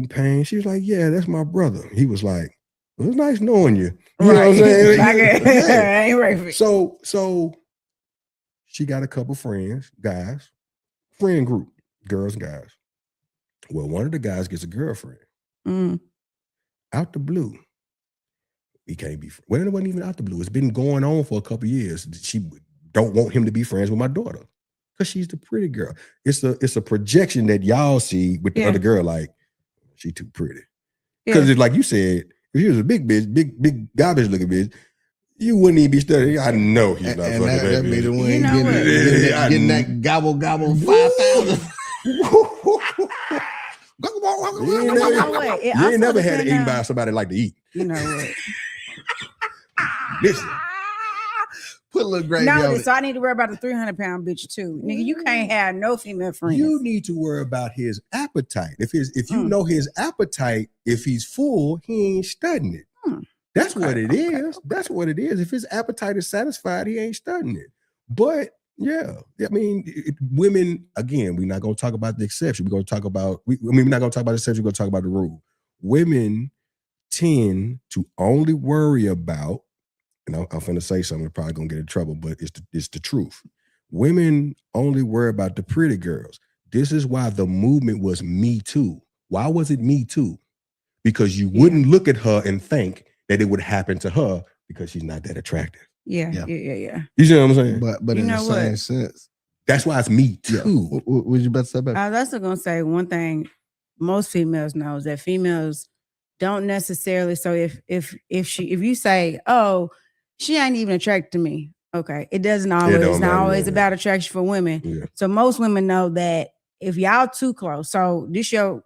D: Payne? She was like, yeah, that's my brother. He was like, well, it's nice knowing you. You know what I'm saying?
C: I ain't ready for it.
D: So she got a couple friends, guys, friend group, girls and guys. Well, one of the guys gets a girlfriend. Out the blue. He can't be, well, it wasn't even out the blue. It's been going on for a couple years. She don't want him to be friends with my daughter because she's the pretty girl. It's a projection that y'all see with the other girl, like, she too pretty. Because it's like you said, if she was a big bitch, big garbage looking bitch, you wouldn't even be studying. I know he's not fucking that bitch.
B: The one getting that gobble 5,000.
D: You ain't never had it eaten by somebody like to eat.
C: You know what?
D: Listen.
B: Put a little gravy on it.
C: So I need to worry about the 300-pound bitch too. Nigga, you can't have no female friends.
D: You need to worry about his appetite. If you know his appetite, if he's full, he ain't studying it. That's what it is. That's what it is. If his appetite is satisfied, he ain't studying it. But yeah, I mean, women, again, we're not going to talk about the exception. We're going to talk about, we're not going to talk about the exception. We're going to talk about the rule. Women tend to only worry about, and I'm finna say something, we're probably going to get in trouble, but it's the truth. Women only worry about the pretty girls. This is why the movement was Me Too. Why was it Me Too? Because you wouldn't look at her and think that it would happen to her because she's not that attractive.
C: Yeah.
D: You see what I'm saying?
B: But
C: You
B: in the
C: know
B: same
C: what?
B: sense,
D: That's why it's Me Too.
B: yeah. What was you about to say about?
C: I was also gonna say one thing. Most females know is that females don't necessarily. So if you say, "Oh, she ain't even attracted to me," okay, it doesn't always. It's not always about attraction for women.
D: Yeah.
C: So most women know that if y'all too close, so y'all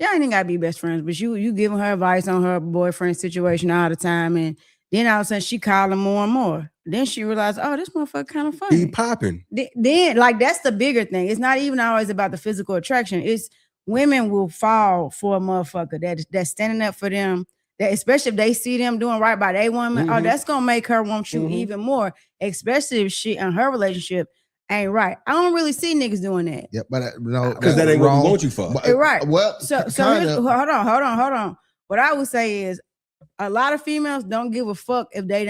C: ain't even gotta be best friends, but you giving her advice on her boyfriend situation all the time, and then all of a sudden she calling more and more. Then she realized, oh, this motherfucker kind of funny.
D: He popping.
C: Then like that's the bigger thing. It's not even always about the physical attraction. It's women will fall for a motherfucker that's standing up for them. That especially if they see them doing right by their woman, oh, that's gonna make her want you even more. Especially if she and her relationship ain't right. I don't really see niggas doing that.
B: Yeah, but no,
D: because that ain't what we want you for.
C: Right.
B: Well,
C: so here's, hold on. What I would say is a lot of females don't give a fuck if they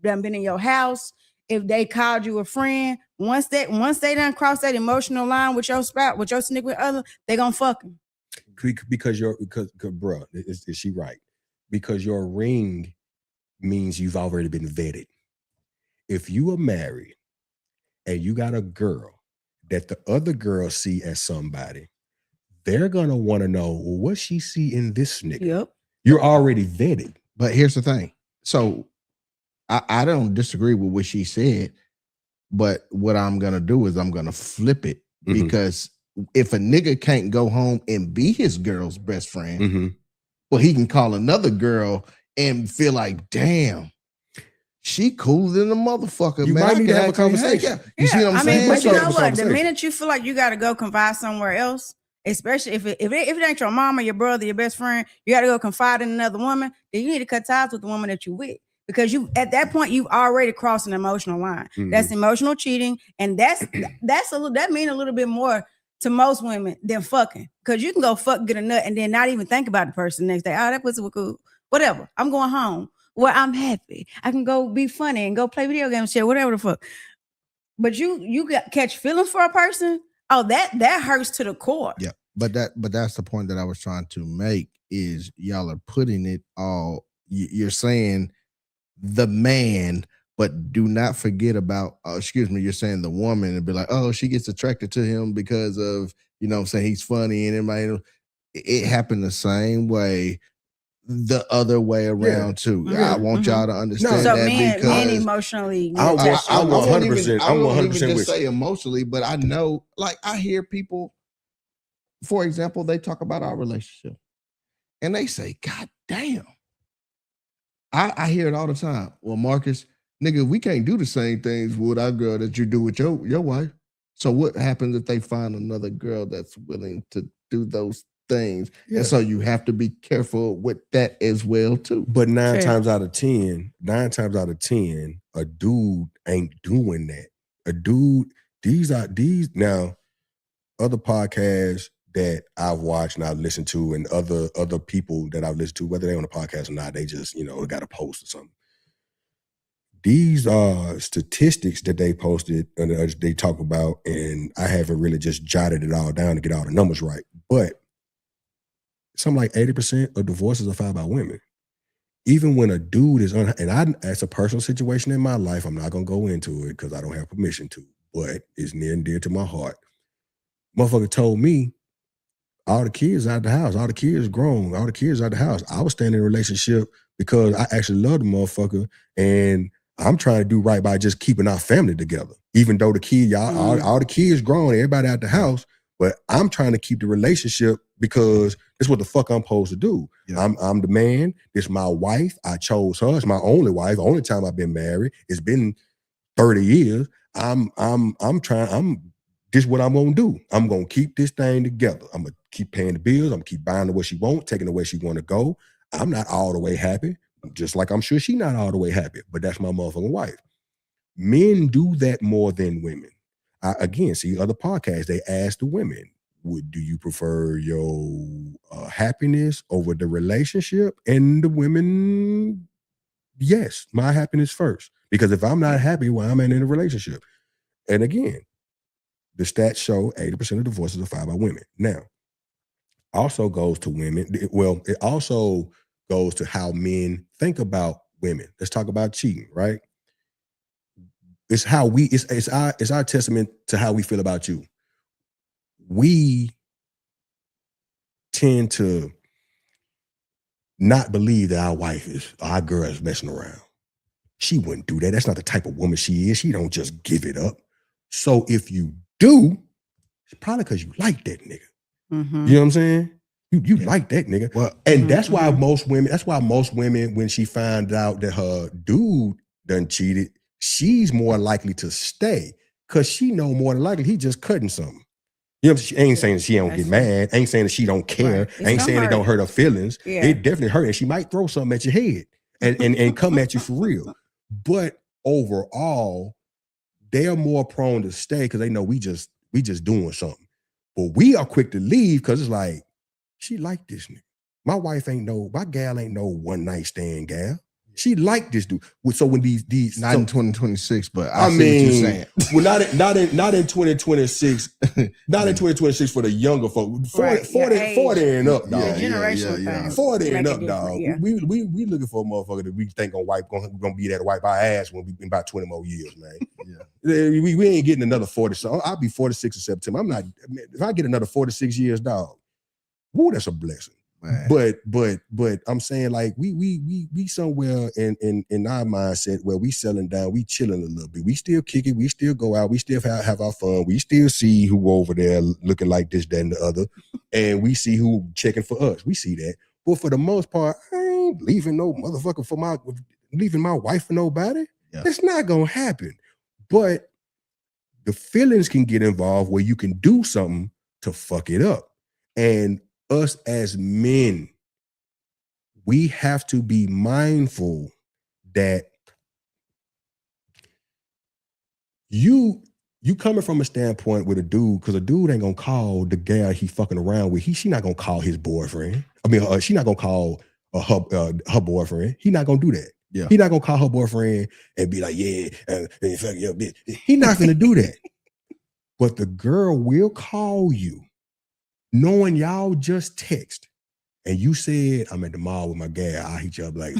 C: done been in your house, if they called you a friend. Once they done cross that emotional line with your spouse, with your significant other, they gonna fuck him.
D: Because bro, is she right? Because your ring means you've already been vetted. If you are married and you got a girl that the other girls see as somebody, they're gonna want to know, well, what she see in this nigga.
C: Yep.
D: You're already vetted.
B: But here's the thing. So I don't disagree with what she said, but what I'm gonna do is I'm gonna flip it, because if a nigga can't go home and be his girl's best friend, well, he can call another girl and feel like, damn, she cooler than a motherfucker.
D: You
B: man.
D: might need to have a conversation.
B: You see what I'm saying?
C: But you
D: So-
C: know what? The minute you feel like you got to go confide somewhere else, especially if it ain't your mama, your brother, your best friend, you got to go confide in another woman, then you need to cut ties with the woman that you with. Because you at that point you've already crossed an emotional line. That's emotional cheating, and that mean a little bit more to most women than fucking. Because you can go fuck, get a nut, and then not even think about the person next day. Oh, that pussy was cool. Whatever. I'm going home. Well, I'm happy. I can go be funny and go play video games, shit, whatever the fuck. But you catch feelings for a person. Oh, that hurts to the core.
B: Yeah, but that's the point that I was trying to make is y'all are putting it all. You're saying the man, but do not forget about. You're saying the woman and be like, oh, she gets attracted to him because of saying he's funny and everybody. It happened the same way. The other way around too. I want y'all to understand
C: so
B: that
C: men emotionally.
D: I'm 100%. I'm 100%
B: just
D: with
B: say emotionally, but I know, like I hear people, for example, they talk about our relationship, and they say, "God damn." I hear it all the time. Well, Marcus, nigga, we can't do the same things with our girl that you do with your wife. So what happens if they find another girl that's willing to do those things? Yeah. And so you have to be careful with that as well too.
D: But nine times out of 10, a dude ain't doing that. A dude, these now other podcasts that I've watched and I've listened to, and other people that I've listened to, whether they're on a podcast or not, they just, got a post or something. These are statistics that they posted and they talk about, and I haven't really just jotted it all down to get all the numbers right. But something like 80% of divorces are filed by women. Even when a dude is that's a personal situation in my life. I'm not going to go into it because I don't have permission to, but it's near and dear to my heart. Motherfucker told me, all the kids out the house, all the kids grown, all the kids out the house. I was staying in a relationship because I actually love the motherfucker, and I'm trying to do right by just keeping our family together. Even though the kid, all the kids grown, everybody out the house, but I'm trying to keep the relationship because it's what the fuck I'm supposed to do. Yeah. I'm the man. This is my wife. I chose her. It's my only wife. The only time I've been married. It's been 30 years. This is what I'm gonna do. I'm gonna keep this thing together. I'm gonna keep paying the bills. I'm gonna keep buying her what she wants, taking her where she want to go. I'm not all the way happy, just like I'm sure she's not all the way happy, but that's my motherfucking wife. Men do that more than women. I, again, see other podcasts, they ask the women, do you prefer your happiness over the relationship? And the women, yes, my happiness first. Because if I'm not happy, well, I'm in a relationship. And again, the stats show 80% of divorces are filed by women. Now, also goes to women. Well, it also goes to how men think about women. Let's talk about cheating, right? It's how we, it's our testament to how we feel about you. We tend to not believe that our girl is messing around. She wouldn't do that. That's not the type of woman she is. She don't just give it up. So if you do, it's probably because you like that nigga.
C: Mm-hmm.
D: You know what I'm saying? You like that nigga.
B: Well,
D: and that's why most women, when she found out that her dude done cheated, she's more likely to stay because she know more than likely he just cutting something. You know, she ain't saying that she don't get mad. Ain't saying that she don't care.
C: Right.
D: Ain't saying it don't hurt her feelings.
C: Yeah.
D: It definitely hurt. And she might throw something at your head and come at you for real. But overall, they are more prone to stay because they know we just doing something. But we are quick to leave because it's like, she like this nigga. My gal ain't no one night stand gal. She like this dude. So when these
B: not in 2026, but I see what you're saying.
D: Well, not in 2026. Not in 2026 for the younger folk. 40 and up, dog.
C: Generational thing.
D: 40 and up,
C: Make it
D: dog.
C: different, yeah.
D: We looking for a motherfucker that we think gonna be there to wipe our ass when we in about 20 more years, man.
B: Yeah.
D: We ain't getting another 40. So I'll be 46 in September. I'm not. If I get another 46 years, dog, woo, that's a blessing. Man. But I'm saying, like, we somewhere in our mindset where we settling down, we chilling a little bit. We still kick it, we still go out, we still have our fun, we still see who over there looking like this, that, and the other, and we see who checking for us. We see that. But for the most part, I ain't leaving no motherfucker leaving my wife for nobody. Yeah. It's not gonna happen. But the feelings can get involved where you can do something to fuck it up. And us as men, we have to be mindful that you coming from a standpoint with a dude, because a dude ain't gonna call the gal he fucking around with. She not gonna call his boyfriend. I mean, she not gonna call her boyfriend. He not gonna do that. Yeah. He not gonna call her boyfriend and be like, yeah, fuck your bitch. He not gonna do that. But the girl will call you, knowing y'all just text, and you said, I'm at the mall with my gal, I'll hit you up later.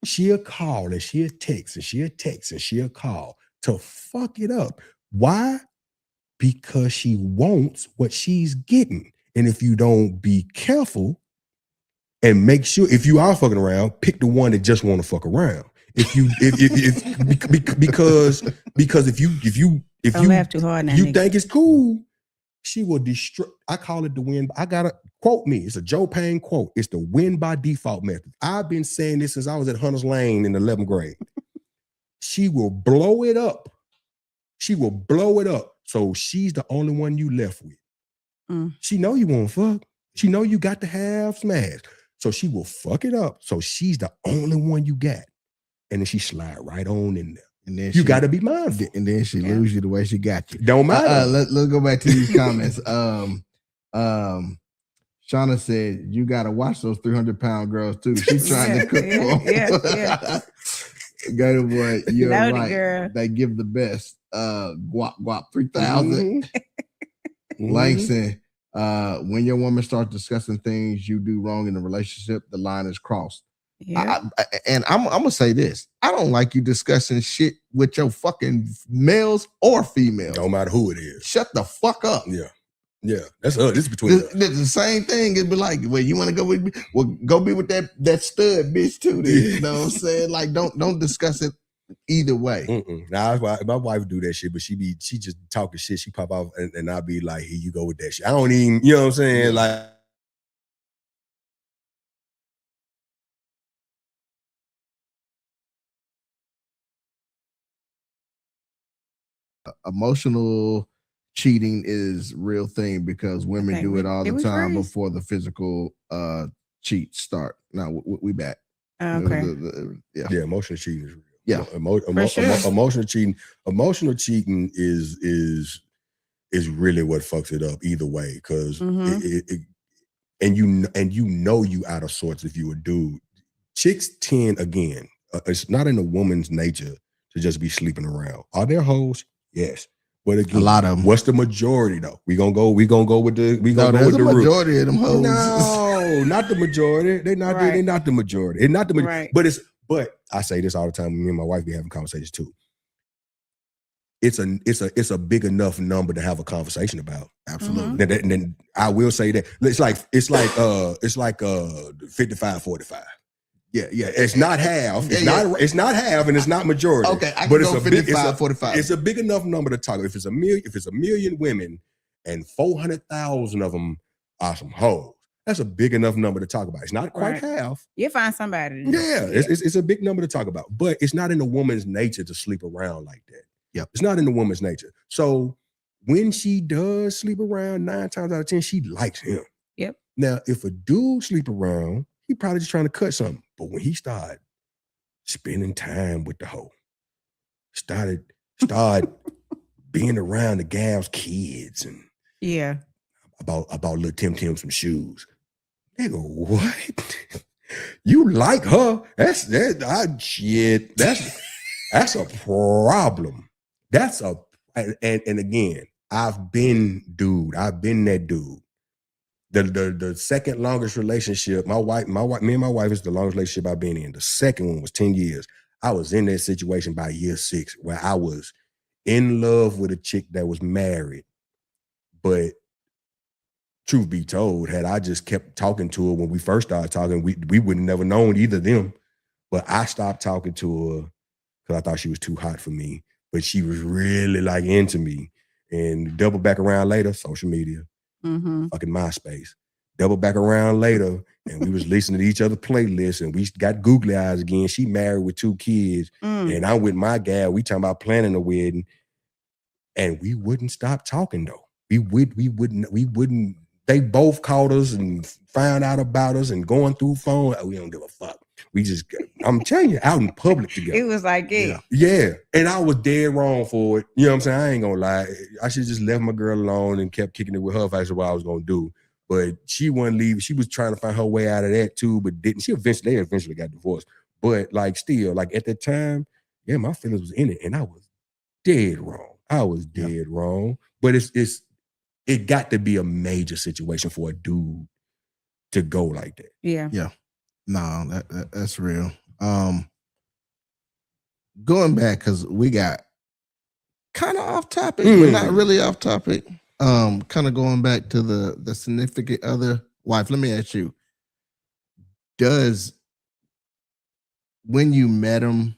D: She'll call and she'll text and she'll text and she'll call to fuck it up. Why? Because she wants what she's getting. And if you don't be careful and make sure, if you are fucking around, pick the one that just want to fuck around. Because if you
C: laugh too hard now,
D: you think it's cool, she will destroy. I call it the win. I gotta quote me. It's a Joe Payne quote. It's the win by default method. I've been saying this since I was at Hunter's Lane in 11th grade. She will blow it up. She will blow it up. So she's the only one you left with. She know you won't fuck. She know you got to have smash. So she will fuck it up. So she's the only one you got. And then she slide right on in there. And then you got to be mindful.
B: And then she lose you the way she got you.
D: Don't matter.
B: Let's go back to these comments. Shauna said, you got to watch those 300-pound girls too. She's trying to cook for them.
C: Yeah.
B: Go to boy, you're
C: Loaded,
B: right.
C: girl.
B: They give the best. Guap 3000. Langston, when your woman starts discussing things you do wrong in the relationship, the line is crossed. Yeah. And I'm gonna say this: I don't like you discussing shit with your fucking males or females.
D: No matter who it is.
B: Shut the fuck up.
D: Yeah. That's us. This is between us.
B: The same thing. It'd be like, well, you want to go with me? Well, go be with that stud bitch too. Then. You know what I'm saying? Like, don't discuss it either way.
D: Nah, my wife do that shit, but she just talking shit. She pop off and I'll be like, here you go with that shit. I don't even, you know what I'm saying? Like,
B: emotional cheating is real thing because women do it all the time before the physical cheats start. Now we back.
C: Okay.
D: Yeah, emotional cheating is real.
B: Yeah,
D: emotional cheating. Emotional cheating is really what fucks it up either way, because and you know you out of sorts if you a dude. Chicks tend, again, it's not in a woman's nature to just be sleeping around. Are there hoes? Yes. But again,
B: A lot of them.
D: What's the majority though? We gonna go with the
B: There's a
D: rule.
B: majority of them hoes.
D: No, not the majority. They're not.
C: Right.
D: They're not the majority. It's not the majority.
C: Right.
D: But I say this all the time. Me and my wife be having conversations too. It's a big enough number to have a conversation about.
B: Absolutely.
D: And then I will say that it's like 55-45. Yeah. It's not half. It's not half, and it's not majority.
B: Okay, I can
D: but
B: go
D: it's a big
B: 55-45.
D: It's a big enough number to talk. If it's a million women and 400,000 of them are some hoes, that's a big enough number to talk about. It's not quite half.
C: You'll find somebody.
D: It's a big number to talk about, but it's not in a woman's nature to sleep around like that.
B: Yep.
D: It's not in the woman's nature. So when she does sleep around, 9 times out of 10, she likes him.
C: Yep.
D: Now, if a dude sleep around, he probably just trying to cut something. But when he started spending time with the hoe, start being around the gal's kids and about little Tim some shoes. They go, what? You like her? That's a problem. And again, I've been that dude. The second longest relationship, me and my wife is the longest relationship I've been in. The second one was 10 years. I was in that situation by year 6 where I was in love with a chick that was married. But truth be told, had I just kept talking to her when we first started talking, we would have never known either of them. But I stopped talking to her because I thought she was too hot for me. But she was really like into me. And double back around later, social media, fucking MySpace. Double back around later, and we was listening to each other's playlists, and we got googly eyes again. She married with 2 kids, and I'm with my gal. We talking about planning a wedding, and we wouldn't stop talking though. We wouldn't. They both called us and found out about us and going through phone. We don't give a fuck. We just, I'm telling you, out in public together.
C: It was like it.
D: Yeah. And I was dead wrong for it. You know what I'm saying? I ain't gonna lie. I should just left my girl alone and kept kicking it with her if that's what I was gonna do. But she wouldn't leave. She was trying to find her way out of that too, but didn't. They eventually got divorced. But like still, like at that time, my feelings was in it. And I was dead wrong. Wrong. But it got to be a major situation for a dude to go like that.
C: Yeah.
B: No, that's real. Going back, because we got kind of off topic, but not really off topic. Kind of going back to the significant other wife. Let me ask you, does when you met him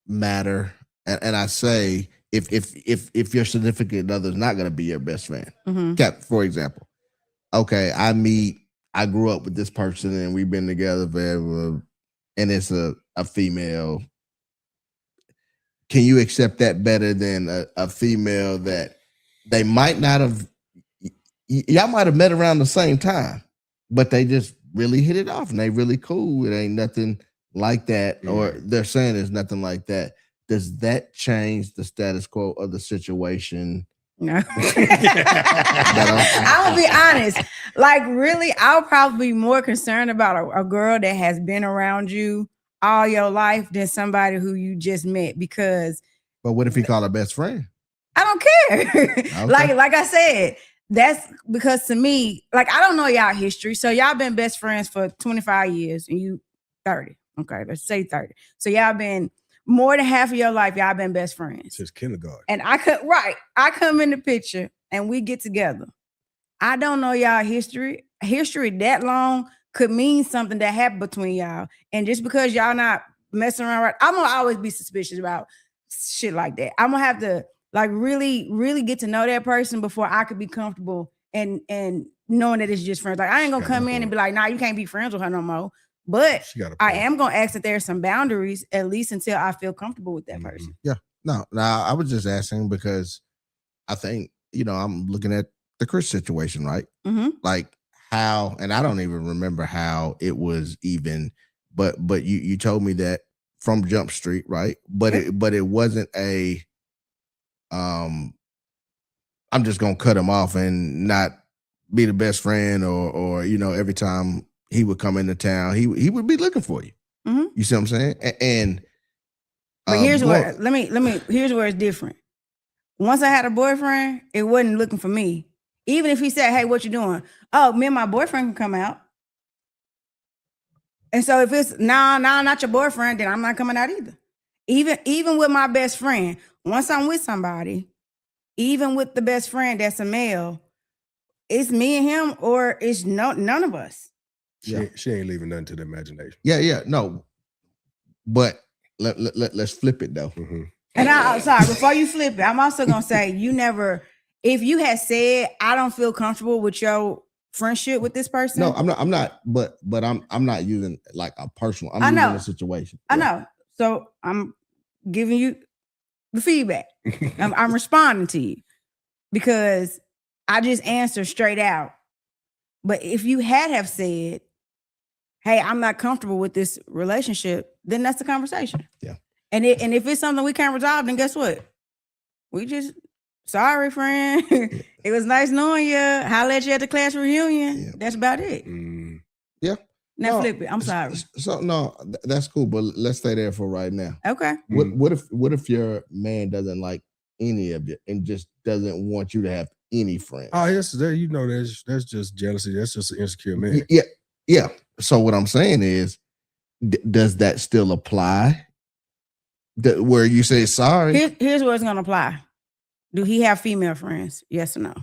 B: matter? And I say if your significant other is not going to be your best friend, for example, okay, I grew up with this person and we've been together forever, and it's a female. Can you accept that better than a female that they might not have? Y'all might have met around the same time, but they just really hit it off and they really cool. It ain't nothing like that, or they're saying there's nothing like that. Does that change the status quo of the situation?
C: No. I will be honest. Like, really, I'll probably be more concerned about a girl that has been around you all your life than somebody who you just met. Because,
B: but what if he called her best friend?
C: I don't care. Okay. Like I said, that's because to me, like, I don't know y'all history. So y'all been best friends for 25 years and you 30. Okay, let's say 30. So y'all been more than half of your life, y'all been best friends.
D: Since kindergarten.
C: And I come in the picture and we get together. I don't know y'all history. History that long could mean something that happened between y'all. And just because y'all not messing around, I'm gonna always be suspicious about shit like that. I'm gonna have to like really, really get to know that person before I could be comfortable and knowing that it's just friends. Like I ain't gonna come in and be like, nah, you can't be friends with her no more. But I am going to ask that there's some boundaries, at least until I feel comfortable with that person.
B: Yeah. No, I was just asking because I think, I'm looking at the Chris situation, right? Like how, and I don't even remember how it was even, but you told me that from Jump Street, right? But it wasn't a, I'm just going to cut him off and not be the best friend or every time he would come into town, he would be looking for you. You see what I'm saying? And
C: But here's where here's where it's different. Once I had a boyfriend, it wasn't looking for me. Even if he said, "Hey, what you doing?" Oh, me and my boyfriend can come out. And so if it's not your boyfriend, then I'm not coming out either. Even with my best friend, once I'm with somebody, even with the best friend that's a male, it's me and him, or it's none of us.
D: She ain't leaving nothing to the imagination.
B: Yeah, no. But let's flip it though.
D: Mm-hmm.
C: And I'm sorry, before you flip it, I'm also gonna say if you had said I don't feel comfortable with your friendship with this person.
B: No, I'm not, but I'm not using like a personal, I'm using a situation.
C: I know. So I'm giving you the feedback. I'm responding to you because I just answered straight out. But if you have said, "Hey, I'm not comfortable with this relationship," then that's the conversation.
B: Yeah.
C: And if it's something we can't resolve, then guess what? We just sorry, friend. It was nice knowing you. Holla at you at the class reunion. Yeah. That's about it.
D: Mm.
B: Yeah.
C: Now flip it. I'm sorry.
B: So no, that's cool. But let's stay there for right now.
C: Okay.
B: What if your man doesn't like any of you and just doesn't want you to have any friends?
D: Oh, yes, that's just jealousy. That's just an insecure man.
B: Yeah. So what I'm saying is, does that still apply? Where you say sorry?
C: Here's where it's gonna apply. Do he have female friends? Yes or no?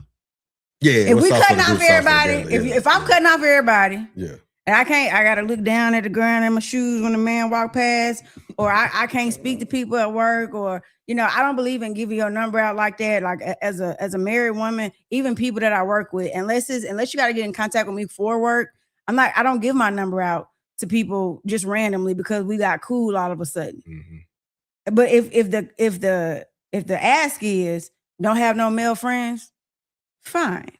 D: Yeah.
C: If we cutting off everybody, if I'm cutting off everybody,
D: yeah.
C: And I gotta look down at the ground in my shoes when the man walk past, or I can't speak to people at work, or I don't believe in giving your number out like that. Like as a married woman, even people that I work with, unless you got to get in contact with me for work, I don't give my number out to people just randomly because we got cool all of a sudden. Mm-hmm. But if the ask is don't have no male friends, fine.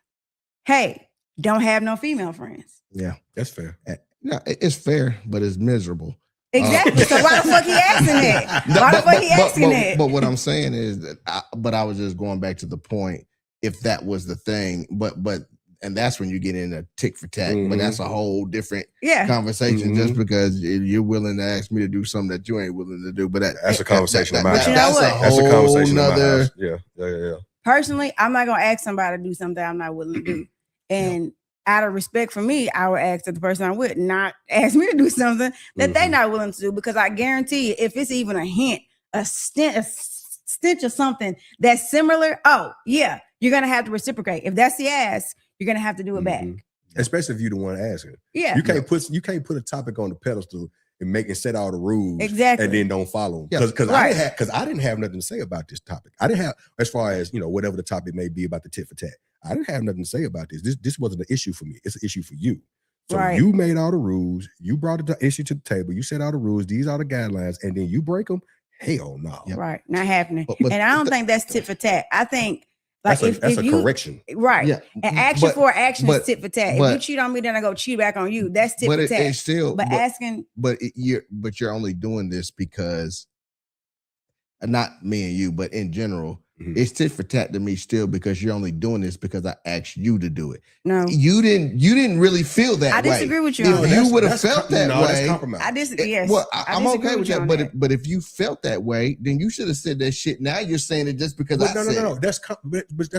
C: Hey, don't have no female friends.
B: Yeah,
D: that's fair.
B: No, it's fair, but it's miserable.
C: Exactly. So why the fuck he asking that? Why the fuck he asking that?
B: But what I'm saying is that I was just going back to the point. If that was the thing, and that's when you get into tick for tack. Mm-hmm. But that's a whole different conversation. Mm-hmm. Just because you're willing to ask me to do something that you ain't willing to do, but that's
D: a conversation.
C: But you know what?
D: That's a conversation. Yeah.
C: Personally, I'm not gonna ask somebody to do something I'm not willing to do, and. Out of respect for me, I would ask that the person I'm with not ask me to do something that they're not willing to do, because I guarantee you, if it's even a hint, a stench of something that's similar, you're gonna have to reciprocate. If that's the ask, you're gonna have to do it back.
D: Especially if you're the one asking.
C: Yeah,
D: you can't put a topic on the pedestal and set all the rules
C: exactly,
D: and then don't follow them. Because I didn't have nothing to say about this topic. I didn't have, as far as whatever the topic may be about the tit for tat. I didn't have nothing to say about this. This wasn't an issue for me. It's an issue for you. So you made all the rules. You brought the issue to the table. You set all the rules. These are the guidelines, and then you break them. Hell no.
C: Right, not happening. But I don't think that's tit for tat. I think
D: that's a correction.
C: Right. Yeah. And action for action is tit for tat. If you cheat on me, then I go cheat back on you. That's tit for tat.
B: It's still.
C: Asking.
B: But you're only doing this because, not me and you, but in general. Mm-hmm. It's tit for tat to me still, because you're only doing this because I asked you to do it.
C: No,
B: you didn't really feel that way.
C: I disagree with you.
B: If you would have felt that way,
D: that's compromise.
C: I disagree. Yes,
B: well, I'm okay with that. But if you felt that way, then you should have said that shit. Now you're saying it just because I said
D: no. That's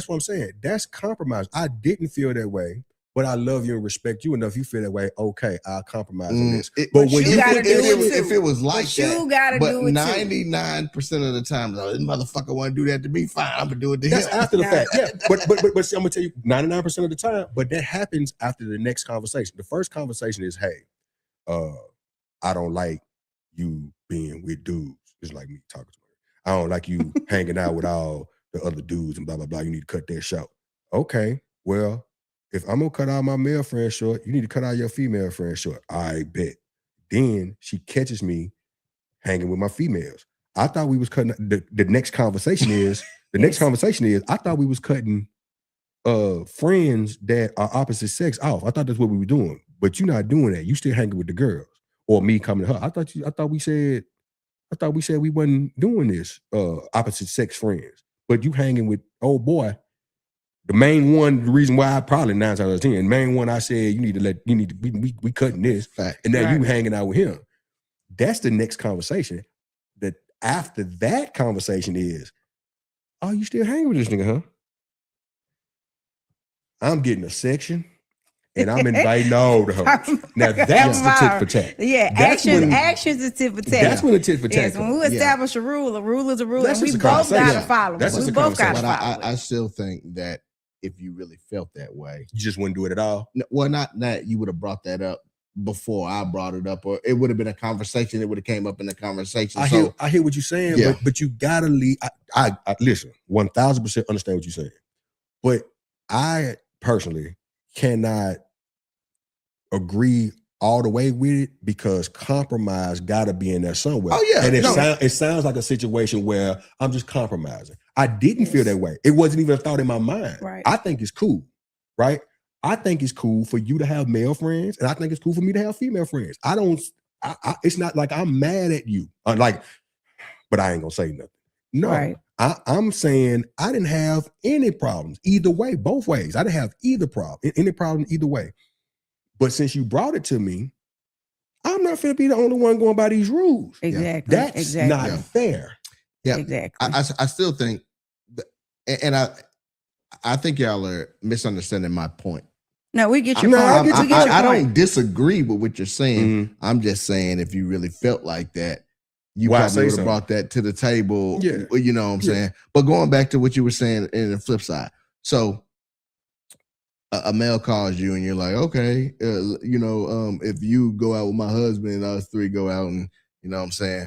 D: what I'm saying. That's compromise. I didn't feel that way, but I love you and respect you enough. You feel that way, okay? I'll compromise on this.
C: But when if
B: it was like
C: that, you gotta do it.
B: 99% of the time, this motherfucker want to do that to me. Fine, I'm gonna do it to him.
D: That's after the fact. Yeah, but see, I'm gonna tell you, 99% of the time. But that happens after the next conversation. The first conversation is, hey, I don't like you being with dudes. It's like me talking to her. I don't like you hanging out with all the other dudes and blah blah blah. You need to cut that short. Okay, well. If I'm gonna cut out my male friend short, you need to cut out your female friend short. I bet. Then she catches me hanging with my females. I thought we was cutting. The next conversation is I thought we was cutting friends that are opposite sex off. I thought that's what we were doing, but you're not doing that. You still hanging with the girls, or me coming to her. I thought we said we wasn't doing this opposite sex friends, but you hanging with old boy. The main one, the reason why I probably 9 times out of 10, the main one I said we cutting this, and now you hanging out with him. That's the next conversation that after that conversation is, oh, you still hanging with this nigga, huh? I'm getting a section and I'm inviting all the hoes. Now that's the tit for tat.
C: Yeah,
D: That's
C: actions is tit for tat.
D: That's when the tit for tat
C: Yes, when we establish a rule is a rule,
D: That's
C: and we
D: just a
C: both got to
D: conversation.
C: follow.
D: That's just
C: We
D: a
C: both got to
D: conversation.
C: follow.
B: But I still think that if you really felt that way,
D: You just wouldn't do it at all.
B: well, not that you would have brought that up before I brought it up, or it would have been a conversation. It would have came up in the conversation.
D: I hear what you're saying,
B: Yeah.
D: but you gotta leave. I listen, 1,000% understand what you're saying, but I personally cannot agree all the way with it because compromise got to be in there somewhere.
B: Oh, yeah.
D: And it sounds like a situation where I'm just compromising. I didn't feel that way. It wasn't even a thought in my mind.
C: Right.
D: I think it's cool, right? I think it's cool for you to have male friends, and I think it's cool for me to have female friends. It's not like I'm mad at you, but I ain't gonna say nothing. No,
C: Right.
D: I'm saying I didn't have any problems either way, both ways. I didn't have any problem either way. But since you brought it to me, I'm not finna be the only one going by these rules.
C: Exactly.
D: That's not fair.
B: Yeah,
C: Exactly.
B: I still think, and I think y'all are misunderstanding my point.
C: No, we get your
D: No,
C: point.
D: I
C: We get your
B: I
C: point.
B: don't disagree with what you're saying.
D: Mhm.
B: I'm just saying if you really felt like that, you
D: Why
B: probably
D: say
B: would have
D: so?
B: brought that to the table.
D: Yeah.
B: You know what I'm
D: Yeah.
B: saying? But going back to what you were saying in the flip side. So a male calls you and you're like, okay, if you go out with my husband and us three go out and, you know what I'm saying?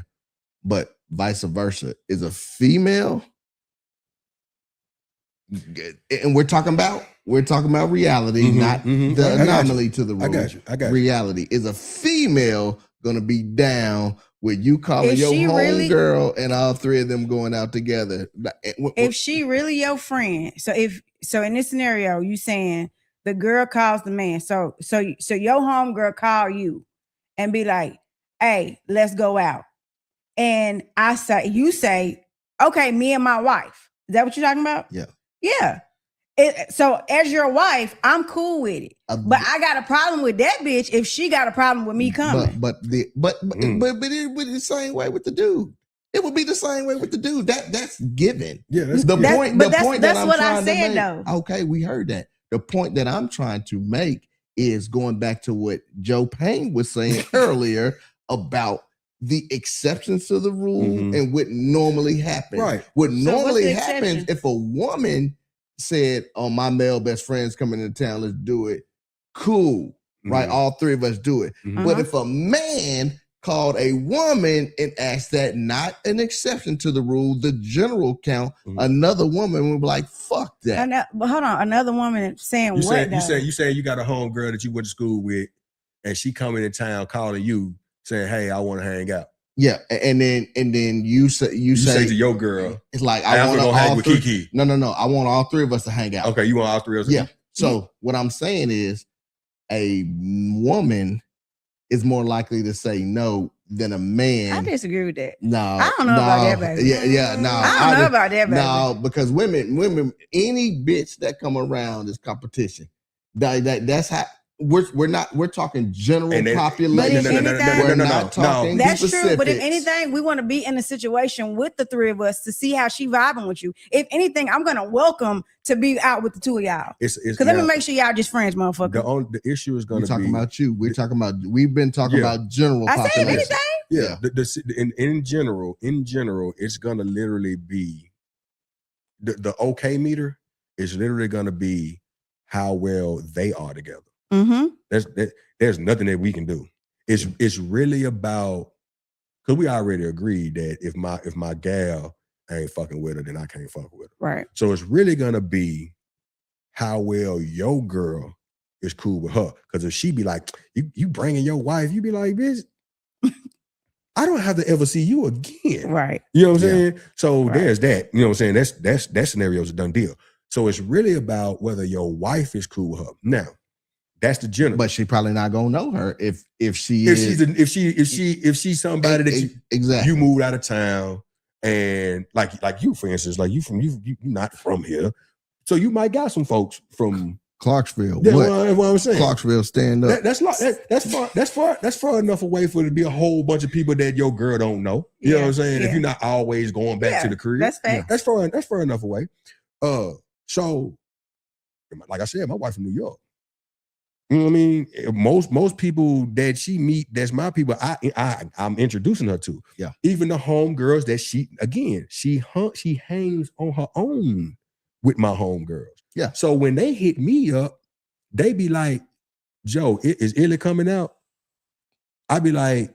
B: But vice versa. Is a female, and we're talking about reality, not
D: mhm.
B: the
D: I got you.
B: anomaly to the rule.
D: I got you.
B: Reality. Is a female gonna be down with you calling
C: If
B: your
C: she
B: home
C: really-
B: girl and all three of them going out together?
C: If she really your friend, so in this scenario, you saying the girl calls the man, so your home girl call you and be like, "Hey, let's go out," and you say, "Okay, me and my wife." Is that what you're talking about? Yeah. So as your wife, I'm cool with it, but I got a problem with that bitch if she got a problem with me coming.
B: But it would be the same way with the dude. It would be the same way with the dude. That's given.
D: Yeah, that's
B: the
D: given.
B: point.
C: But
B: The point
C: that's
B: that I'm
C: what I
B: trying to
C: said,
B: make.
C: though.
B: Okay, we heard that. The point that I'm trying to make is going back to what Joe Payne was saying earlier about the exceptions to the rule and what normally happens.
D: Right.
B: What
C: So
B: normally
C: what's the
B: happens
C: exception?
B: if a woman said, "Oh, my male best friend's coming into town, let's do it." Cool, right?
D: Mhm.
B: All three of us do it.
D: Mhm.
B: But if a man called a woman and asked that, not an exception to the rule, the general count, another woman would be like, "Fuck that."
C: But hold on, another woman saying
D: You
C: what?
D: say you got a home girl that you went to school with, and she coming in town calling you saying, "Hey, I want to hang out."
B: Yeah, and then you say
D: You say to your girl,
B: it's like,
D: "Hey, I'm
B: want
D: gonna go hang
B: all
D: with
B: three.
D: Kiki."
B: No, I want all three of us to hang out.
D: Okay, you want all three of us?
B: Yeah. So what I'm saying is, a woman is more likely to say no than a man.
C: I disagree with that.
B: No,
C: I don't know about that, baby.
B: No.
C: I don't know about that, baby.
B: No, because women, any bitch that come around is competition. That's how we're talking general population. We're not talking
C: That's
B: specifics.
C: true. But if anything, we want to be in a situation with the three of us to see how she vibing with you. If anything, I'm gonna welcome to be out with the two of y'all. Because let me make sure y'all just friends, motherfucker.
D: The issue is going to be
B: talking about you. We've been talking about general
C: I said
B: population.
C: anything.
D: In general, it's gonna literally be the okay meter is literally gonna be how well they are together.
C: Mm-hmm.
D: There's nothing that we can do. It's really about, because we already agreed that if my gal ain't fucking with her, then I can't fuck with her.
C: Right.
D: So it's really gonna be how well your girl is cool with her. Because if she be like, you bringing your wife, you be like, bitch, I don't have to ever see you again.
C: Right.
D: You know what I'm saying? So
C: Right.
D: there's that. You know what I'm saying? That scenario's a done deal. So it's really about whether your wife is cool with her. Now, that's the general.
B: But she probably not gonna know her if she's
D: somebody that
B: exactly
D: you moved out of town, and like you, for instance, like you not from here, so you might got some folks from
B: Clarksville.
D: That's
B: What?
D: what I'm saying.
B: Clarksville, stand up.
D: That's far enough away for it to be a whole bunch of people that your girl don't know. You know what I'm saying? If you're not always going back to the crib,
C: that's fact.
D: That's far enough away. So like I said, my wife from New York. You know what I mean? Most people that she meet, that's my people, I'm introducing her to.
B: Yeah.
D: Even the homegirls that she hangs on her own with my homegirls.
B: Yeah.
D: So when they hit me up, they be like, Joe, is Illy coming out? I be like,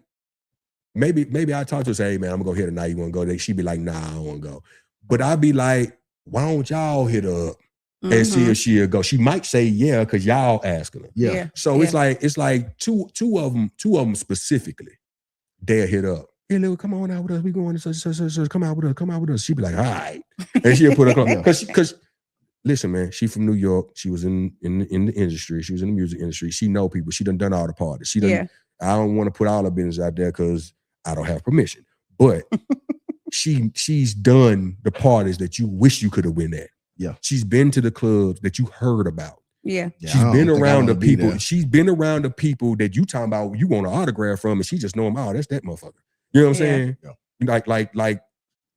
D: maybe I talk to her, say, hey man, I'm gonna go here tonight. You wanna go? She be like, nah, I don't wanna go. But I be like, why don't y'all hit her up and see if she'll go? She might say yeah, because y'all asking her.
B: Yeah.
D: So it's like two of them specifically, they'll hit up. Hey, little, come on out with us. We going to come out with us. She be like, all right. And she'll put her because listen, man, she from New York. She was in the industry. She was in the music industry. She know people. She done all the parties. She done. I don't want to put all her business out there because I don't have permission. But she's done the parties that you wish you could have been at.
B: Yeah.
D: She's been to the clubs that you heard about.
C: Yeah.
D: She's been around the people. She's been around the people that you talking about you want an autograph from, and she just know them. Oh, that's that motherfucker. You know what I'm saying? Yeah. Like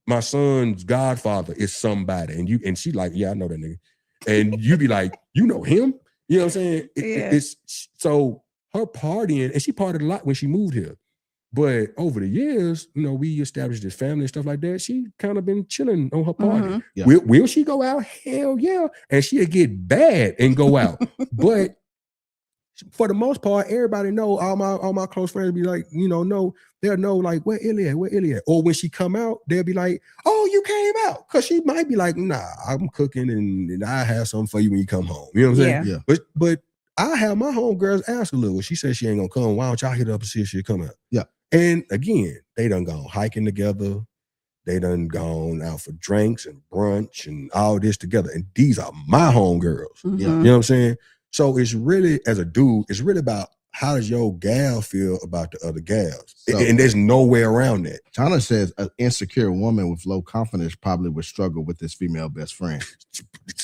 D: my son's godfather is somebody, and she like, yeah, I know that nigga. And you be like, you know him? You know what I'm saying? It's so her partying, and she partied a lot when she moved here. But over the years, we established this family and stuff like that. She kind of been chilling on her party.
C: Mm-hmm.
B: Yeah.
D: Will she go out? Hell yeah. And she'll get bad and go out. But for the most part, everybody know, all my close friends be like, they'll know like, where Illy at? Or when she come out, they'll be like, oh, you came out. Cause she might be like, nah, I'm cooking and I have something for you when you come home. You know what I'm saying? Yeah. But I have my homegirls ask a little. She said she ain't gonna come. Why don't y'all hit up and see if she'll come out?
B: Yeah.
D: And again, they done gone hiking together. They done gone out for drinks and brunch and all this together. And these are my homegirls.
C: Mm-hmm.
D: You know what I'm saying? So it's really, as a dude, it's really about how does your gal feel about the other gals? So, and there's no way around that.
B: China says an insecure woman with low confidence probably would struggle with this female best friend.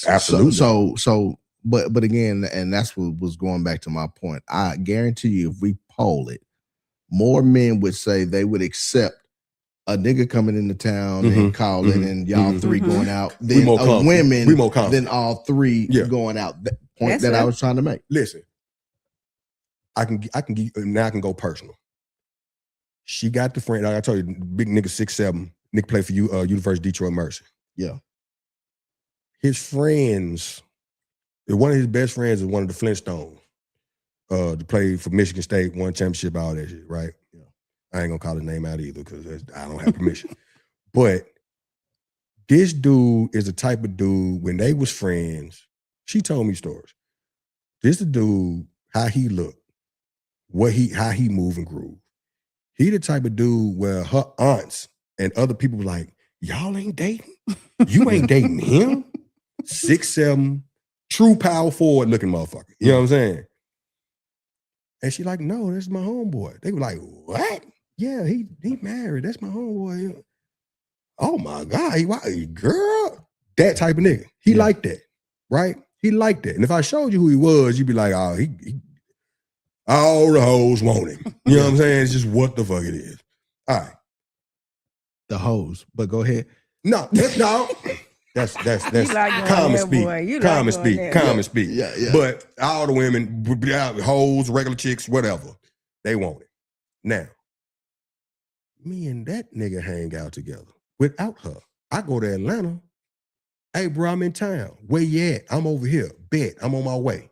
D: Absolutely.
B: But again, and that's what was going back to my point. I guarantee you, if we poll it, more men would say they would accept a nigga coming into town and calling and y'all three going out than women than all three going out. The point that I was trying to make.
D: Listen, I can now I can go personal. She got the friend, like I told you, big nigga 6'7", nigga play for University of Detroit Mercy.
B: Yeah.
D: His friends, one of his best friends is one of the Flintstones. To play for Michigan State, won championship, all that shit, right? Yeah. I ain't gonna call his name out either because I don't have permission. But this dude is the type of dude, when they was friends, she told me stories. This the dude, how he looked, how he move and groove. He the type of dude where her aunts and other people were like, y'all ain't dating? You ain't dating him? 6'7", true power forward looking motherfucker. You know what I'm saying? And she like, no, that's my homeboy. They were like, what? Yeah, he married. That's my homeboy. Oh my God, girl. That type of nigga. He liked that, right? He liked that. And if I showed you who he was, you'd be like, oh, he all the hoes want him. You know what I'm saying? It's just what the fuck it is. All right.
B: The hoes, but go ahead.
D: No. That's common speak.
B: Yeah.
D: But all the women, hoes, regular chicks, whatever, they want it. Now, me and that nigga hang out together without her. I go to Atlanta. Hey, bro, I'm in town. Where you at? I'm over here. Bet, I'm on my way.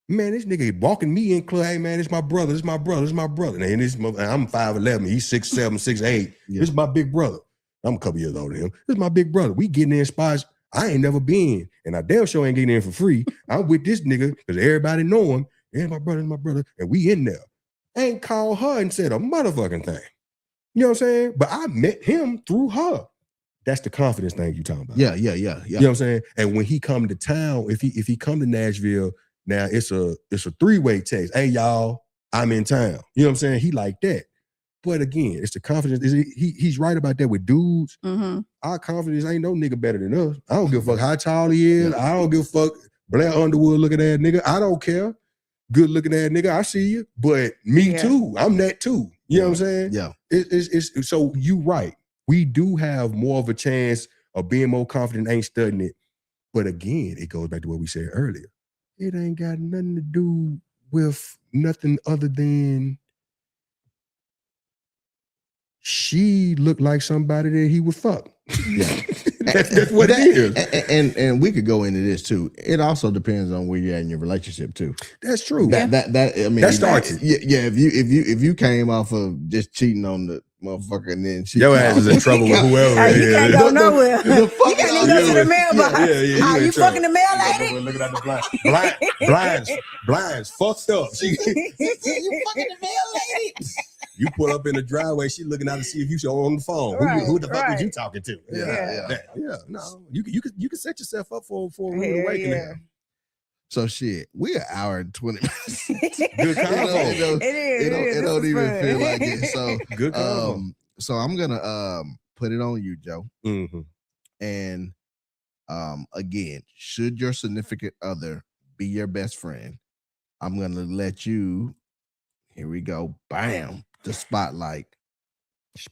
D: Man, this nigga walking me in club. Hey, man, it's my brother. And I'm 5'11". He's 6'7", 6'8".
B: Yeah.
D: This is my big brother. I'm a couple years older than him. This is my big brother. We getting in spots I ain't never been. And I damn sure ain't getting in for free. I'm with this nigga because everybody know him. And my brother. And we in there. I ain't called her and said a motherfucking thing. You know what I'm saying? But I met him through her. That's the confidence thing you talking about.
B: Yeah.
D: You know what I'm saying? And when he come to town, if he come to Nashville, now it's a three-way text. Hey, y'all, I'm in town. You know what I'm saying? He like that. But again, it's the confidence. He's right about that with dudes.
C: Mm-hmm.
D: Our confidence ain't no nigga better than us. I don't give a fuck how tall he is. I don't give a fuck Blair Underwood looking at nigga. I don't care. Good looking at nigga. I see you. But me too. I'm that too. You know what I'm saying?
B: Yeah.
D: It's so you right. We do have more of a chance of being more confident, ain't studying it. But again, it goes back to what we said earlier. It ain't got nothing to do with nothing other than she looked like somebody that he would fuck.
B: Yeah.
D: that's what it is.
B: And we could go into this too. It also depends on where you're at in your relationship too.
D: That's true.
B: That I mean
D: that starts it.
B: Yeah, if you came off of just cheating on the motherfucker and then she
D: your ass is in trouble with whoever.
C: You can't go nowhere. You can't even go to the mailbox.
D: Yeah,
C: you fucking the mail lady?
D: Looking at the blinds fucked up. You fucking the mail lady? You pull up in the driveway, she looking out to see if you on the phone. Who the fuck was you talking to? Yeah. No, you can set yourself up for a rude awakening.
C: Yeah.
B: So shit, we an hour and 20 minutes.
D: Good convo.
B: It don't even feel like it. So
D: good convo.
B: So I'm gonna put it on you, Joe.
D: Mm-hmm.
B: And again, should your significant other be your best friend, I'm gonna let you. Here we go. Bam. The spotlight.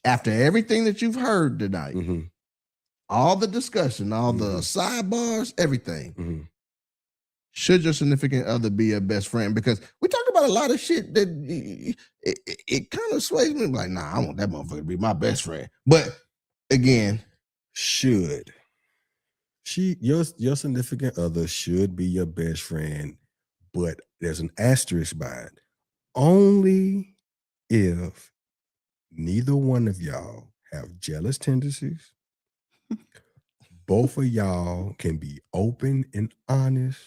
B: After everything that you've heard tonight, all the discussion, all the sidebars, everything. Should your significant other be your best friend? Because we talk about a lot of shit that it kind of sways me. Like, nah, I want that motherfucker to be my best friend. But again,
D: should your significant other should be your best friend, but there's an asterisk by it. Only if neither one of y'all have jealous tendencies, both of y'all can be open and honest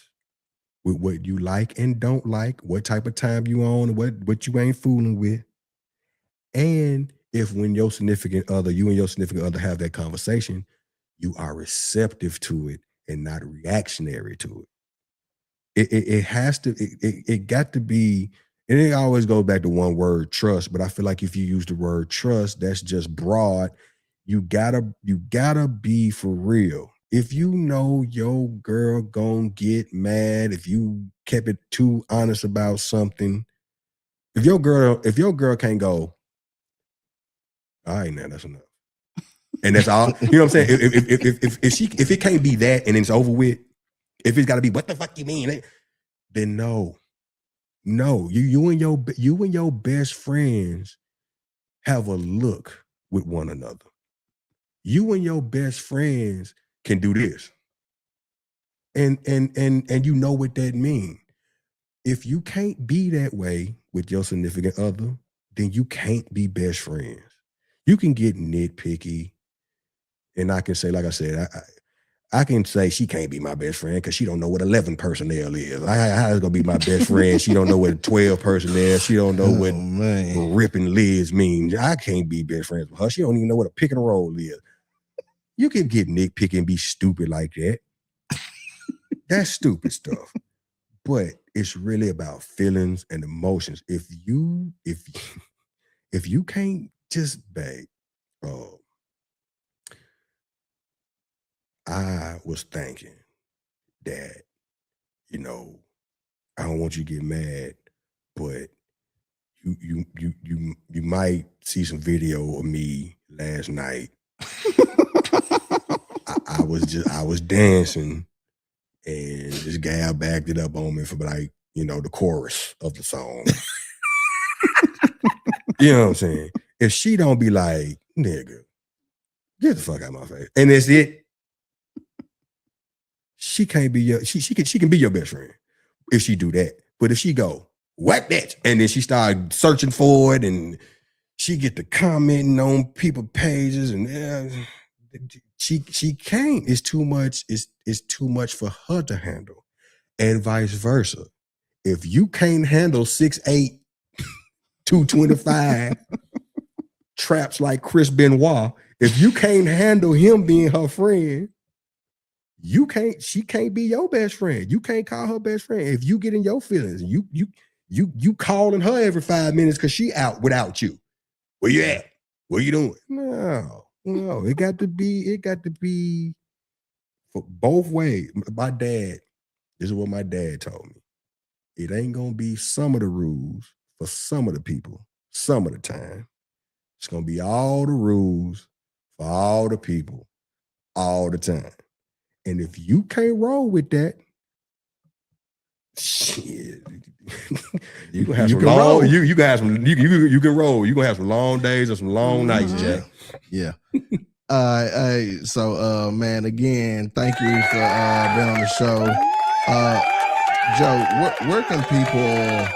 D: with what you like and don't like, what type of time you on, what you ain't fooling with. And if when you and your significant other have that conversation, you are receptive to it and not reactionary to it. It has to, it got to be. And it always goes back to one word, trust. But I feel like if you use the word trust, that's just broad. You gotta be for real. If you know your girl gonna get mad, if you kept it too honest about something, if your girl can't go, all right, now that's enough. And that's all. You know what I'm saying? If it can't be that and it's over with, if it's gotta be what the fuck you mean, then no. No, you and your best friends have a look with one another. You and your best friends can do this. And you know what that means. If you can't be that way with your significant other, then you can't be best friends. You can get nitpicky. And I can say, like I said, I can say she can't be my best friend because she don't know what 11 personnel is. How is gonna be my best friend? She don't know what 12 personnel. She don't know what ripping lids means. I can't be best friends with her. She don't even know what a pick and roll is. You can get nitpicky and be stupid like that. That's stupid stuff. But it's really about feelings and emotions. If you can't just babe, I was thinking that, I don't want you to get mad, but you might see some video of me last night. I was dancing and this gal backed it up on me for like, the chorus of the song. You know what I'm saying? If she don't be like, nigga, get the fuck out of my face. And that's it. She can't be she can be your best friend if she do that. But if she go, what bitch? And then she start searching for it and she get to commenting on people's pages and she can't. It's too much. It's too much for her to handle. And vice versa. If you can't handle 6'8", 225 traps like Chris Benoit, if you can't handle him being her friend, she can't be your best friend. You can't call her best friend. If you get in your feelings, you calling her every 5 minutes because she out without you. Where you at? What you doing? No. It got to be for both ways. My dad, This is what my dad told me. It ain't gonna be some of the rules for some of the people, some of the time. It's gonna be all the rules for all the people, all the time. And if you can't roll with that, shit. you can have some long. You can have some. You can roll. You gonna have some long days or some long nights, Jack.
B: Yeah. So man, again, thank you for being on the show. Joe, where can people,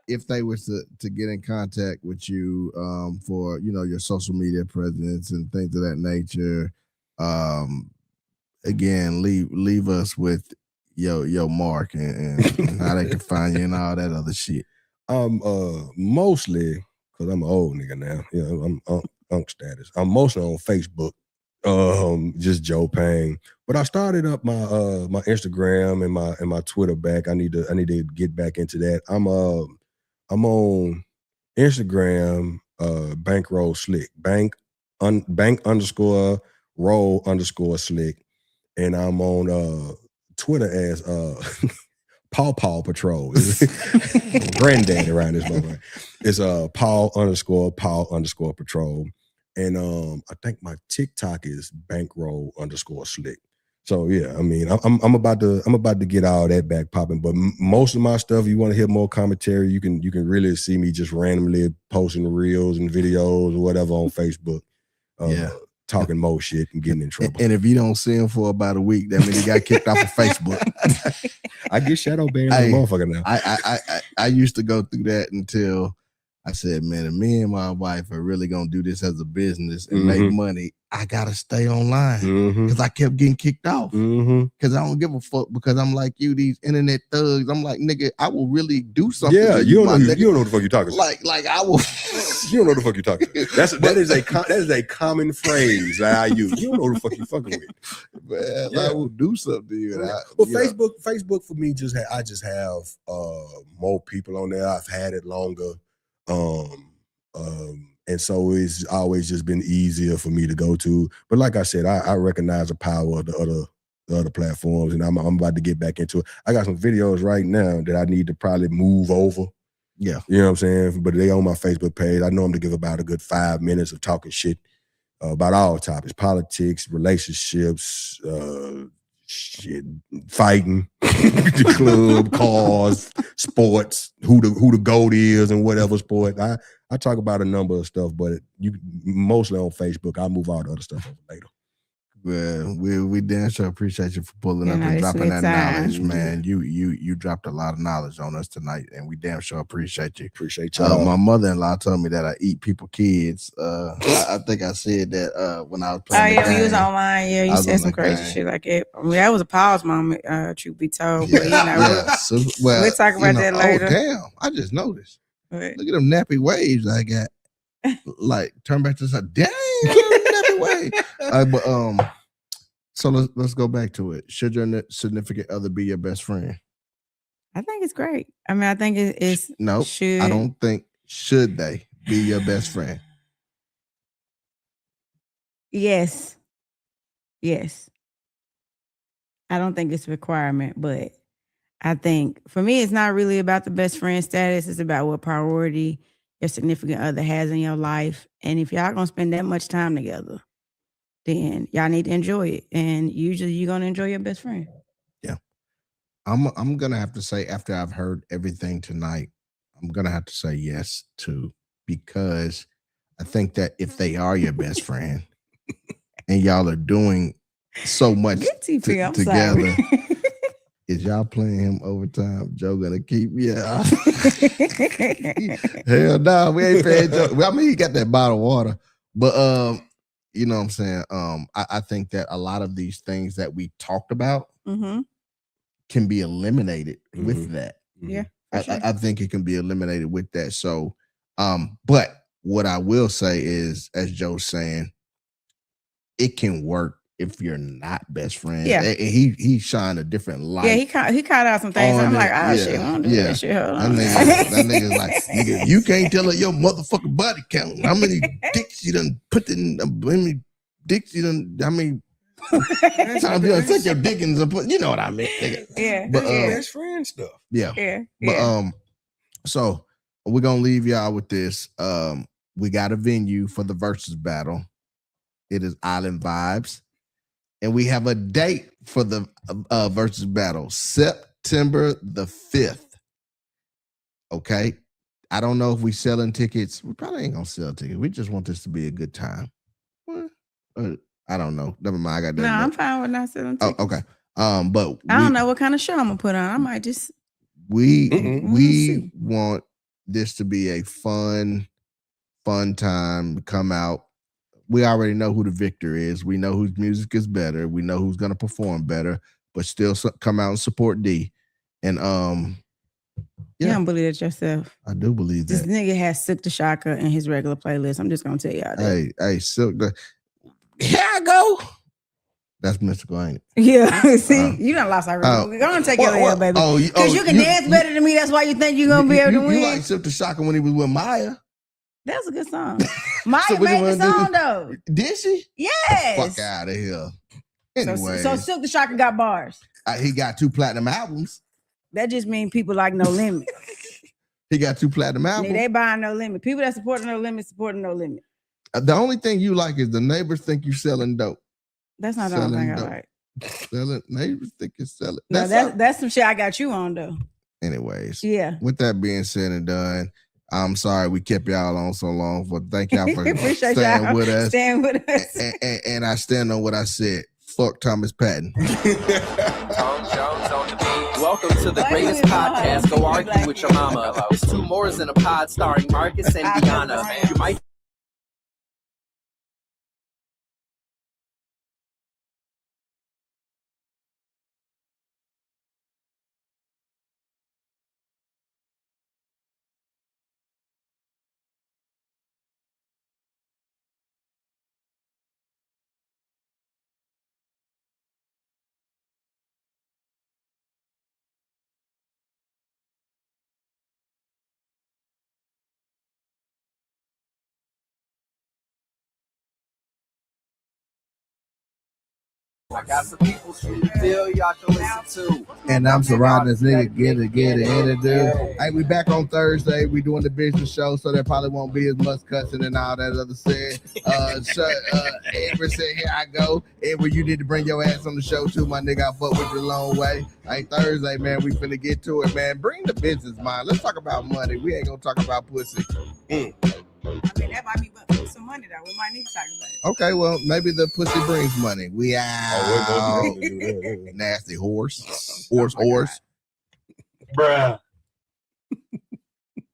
B: if they was to get in contact with you for your social media presence and things of that nature, again, leave us with your mark and how they can find you and all that other shit.
D: Mostly because I'm an old nigga now. I'm unk status. I'm mostly on Facebook. Just Joe Payne. But I started up my my Instagram and my Twitter back. I need to get back into that. I'm on Instagram, bankroll slick, bank underscore roll underscore slick, and I'm on Twitter as Paw Patrol. Granddaddy around this moment. It's Paw underscore patrol. And I think my TikTok is bankroll underscore slick. So yeah, I mean, I'm about to get all that back popping. But most of my stuff, you want to hear more commentary, you can really see me just randomly posting reels and videos or whatever on Facebook. Talking more shit and getting in trouble.
B: And if you don't see him for about a week, that means he got kicked off of Facebook.
D: I get shadow banned like a motherfucker now.
B: I used to go through that until I said, man, if me and my wife are really gonna do this as a business and make money, I gotta stay online because I kept getting kicked off because I don't give a fuck, because I'm like you, these internet thugs. I'm like, nigga, I will really do something.
D: Yeah, you don't know what the fuck you're talking about.
B: Like I will.
D: You don't know what the fuck you're talking about. That is a common phrase that I use. You don't know what the fuck you're fucking with.
B: Man, yeah. I will do something to you.
D: Well, Facebook for me I just have more people on there. I've had it longer. And so it's always just been easier for me to go to. But like I said, I recognize the power of the other platforms, and I'm about to get back into it. I got some videos right now that I need to probably move over.
B: Yeah.
D: You know what I'm saying? But they on my Facebook page. I know I'm to give about a good 5 minutes of talking shit about all topics: politics, relationships, shit, fighting, the club, cars, sports, who the GOAT is and whatever sport. I talk about a number of stuff, but you mostly on Facebook. I'll move all the other stuff over later.
B: Well, we damn sure appreciate you for pulling up and dropping that knowledge, man. You dropped a lot of knowledge on us tonight, and we damn sure appreciate you.
D: Appreciate y'all.
B: My mother-in-law told me that I eat people kids. I think I said that when I was playing.
C: Oh yeah, when you was online, yeah, you said some crazy shit like it. I mean, that was a pause moment, truth be told. But we'll talk about that later.
B: Oh damn! I just noticed. Look at them nappy waves I got. Like turn back to the side. Damn, nappy wave. But so let's go back to it. Should your significant other be your best friend?
C: I think it's great. I mean, I think it's
B: no. I don't think should they be your best friend.
C: Yes. I don't think it's a requirement, but I think for me, it's not really about the best friend status. It's about what priority your significant other has in your life. And if y'all gonna spend that much time together, then y'all need to enjoy it. And usually you're gonna enjoy your best friend.
B: Yeah. I'm gonna have to say, after I've heard everything tonight, I'm gonna have to say yes too, because I think that if they are your best friend and y'all are doing so much together. Is y'all playing him overtime? Joe gonna keep out? Hell no, we ain't paying Joe. Well, I mean, he got that bottled water, but you know what I'm saying? I think that a lot of these things that we talked about can be eliminated with that.
C: Yeah,
B: I think it can be eliminated with that. So, but what I will say is, as Joe's saying, it can work if you're not best friends.
C: Yeah.
B: He shined a different light.
C: Yeah, he caught out some things. I'm like, shit, I don't do that shit. Hold on.
B: That nigga's like, nigga, you can't tell her your motherfucking body count. How many dicks you done put in, how many dicks you done, how many Time to take your dickens and put, you know what I mean? Nigga.
C: Yeah.
B: But
D: Best friend stuff.
B: yeah.
C: Yeah.
B: But so we're gonna leave y'all with this. We got a venue for the versus battle. It is Island Vibes. And we have a date for the versus battle, September the 5th. Okay. I don't know if we selling tickets. We probably ain't gonna sell tickets. We just want this to be a good time. I don't know. Never mind. I got that.
C: No, I'm fine with not selling tickets.
B: Oh, okay. But
C: I don't know what kind of show I'm gonna put on. I might just
B: we want this to be a fun time to come out. We already know who the victor is. We know whose music is better. We know who's gonna perform better, but still come out and support D. And
C: you don't believe it yourself.
B: I do believe that.
C: This nigga has Silk the Shocker in his regular playlist. I'm just gonna tell y'all that.
B: Hey, Silk. Here I go. That's mystical, ain't it?
C: Yeah. See, you done lost our rhythm. We're gonna take your L, baby. Because you can dance better than me. That's why you think you're gonna be able to win.
B: You like Silk the Shocker when he was with Maya.
C: That was a good song. Maya made the song though.
B: Did she?
C: Yes.
B: Fuck out of here. Anyway,
C: so Silk the Shocker got bars.
B: He got 2 platinum albums.
C: That just means people like No Limit.
B: He got 2 platinum albums.
C: They buying No Limit. People that support No Limit supporting No Limit.
B: The only thing you like is the neighbors think you selling dope.
C: That's not the only thing I like.
B: Neighbors think you're selling.
C: No, that's some shit I got you on though.
B: Anyways,
C: yeah.
B: With that being said and done, I'm sorry we kept y'all on so long. But thank y'all for
C: staying
B: with us.
C: Staying with us.
B: And I stand on what I said. Fuck Thomas Patton.
A: Welcome to the greatest podcast. Go argue with your mama. It's 2Mooresinapod starring Marcus and Deanna. You might I got some people shooting Phil y'all can listen to.
B: And I'm surrounding this nigga, get it, do. Hey, we back on Thursday. We doing the business show, so there probably won't be as much cussing and all that other shit. Edward said, here I go. Edward, you need to bring your ass on the show too, my nigga. I fuck with you a long way. Hey, Thursday, man, we finna get to it, man. Bring the business, man. Let's talk about money. We ain't gonna talk about pussy.
C: I mean, that might be some money though. We might need to talk about it.
B: Okay, well, maybe the pussy brings money. We out. Nasty horse. Horse.
E: Bruh.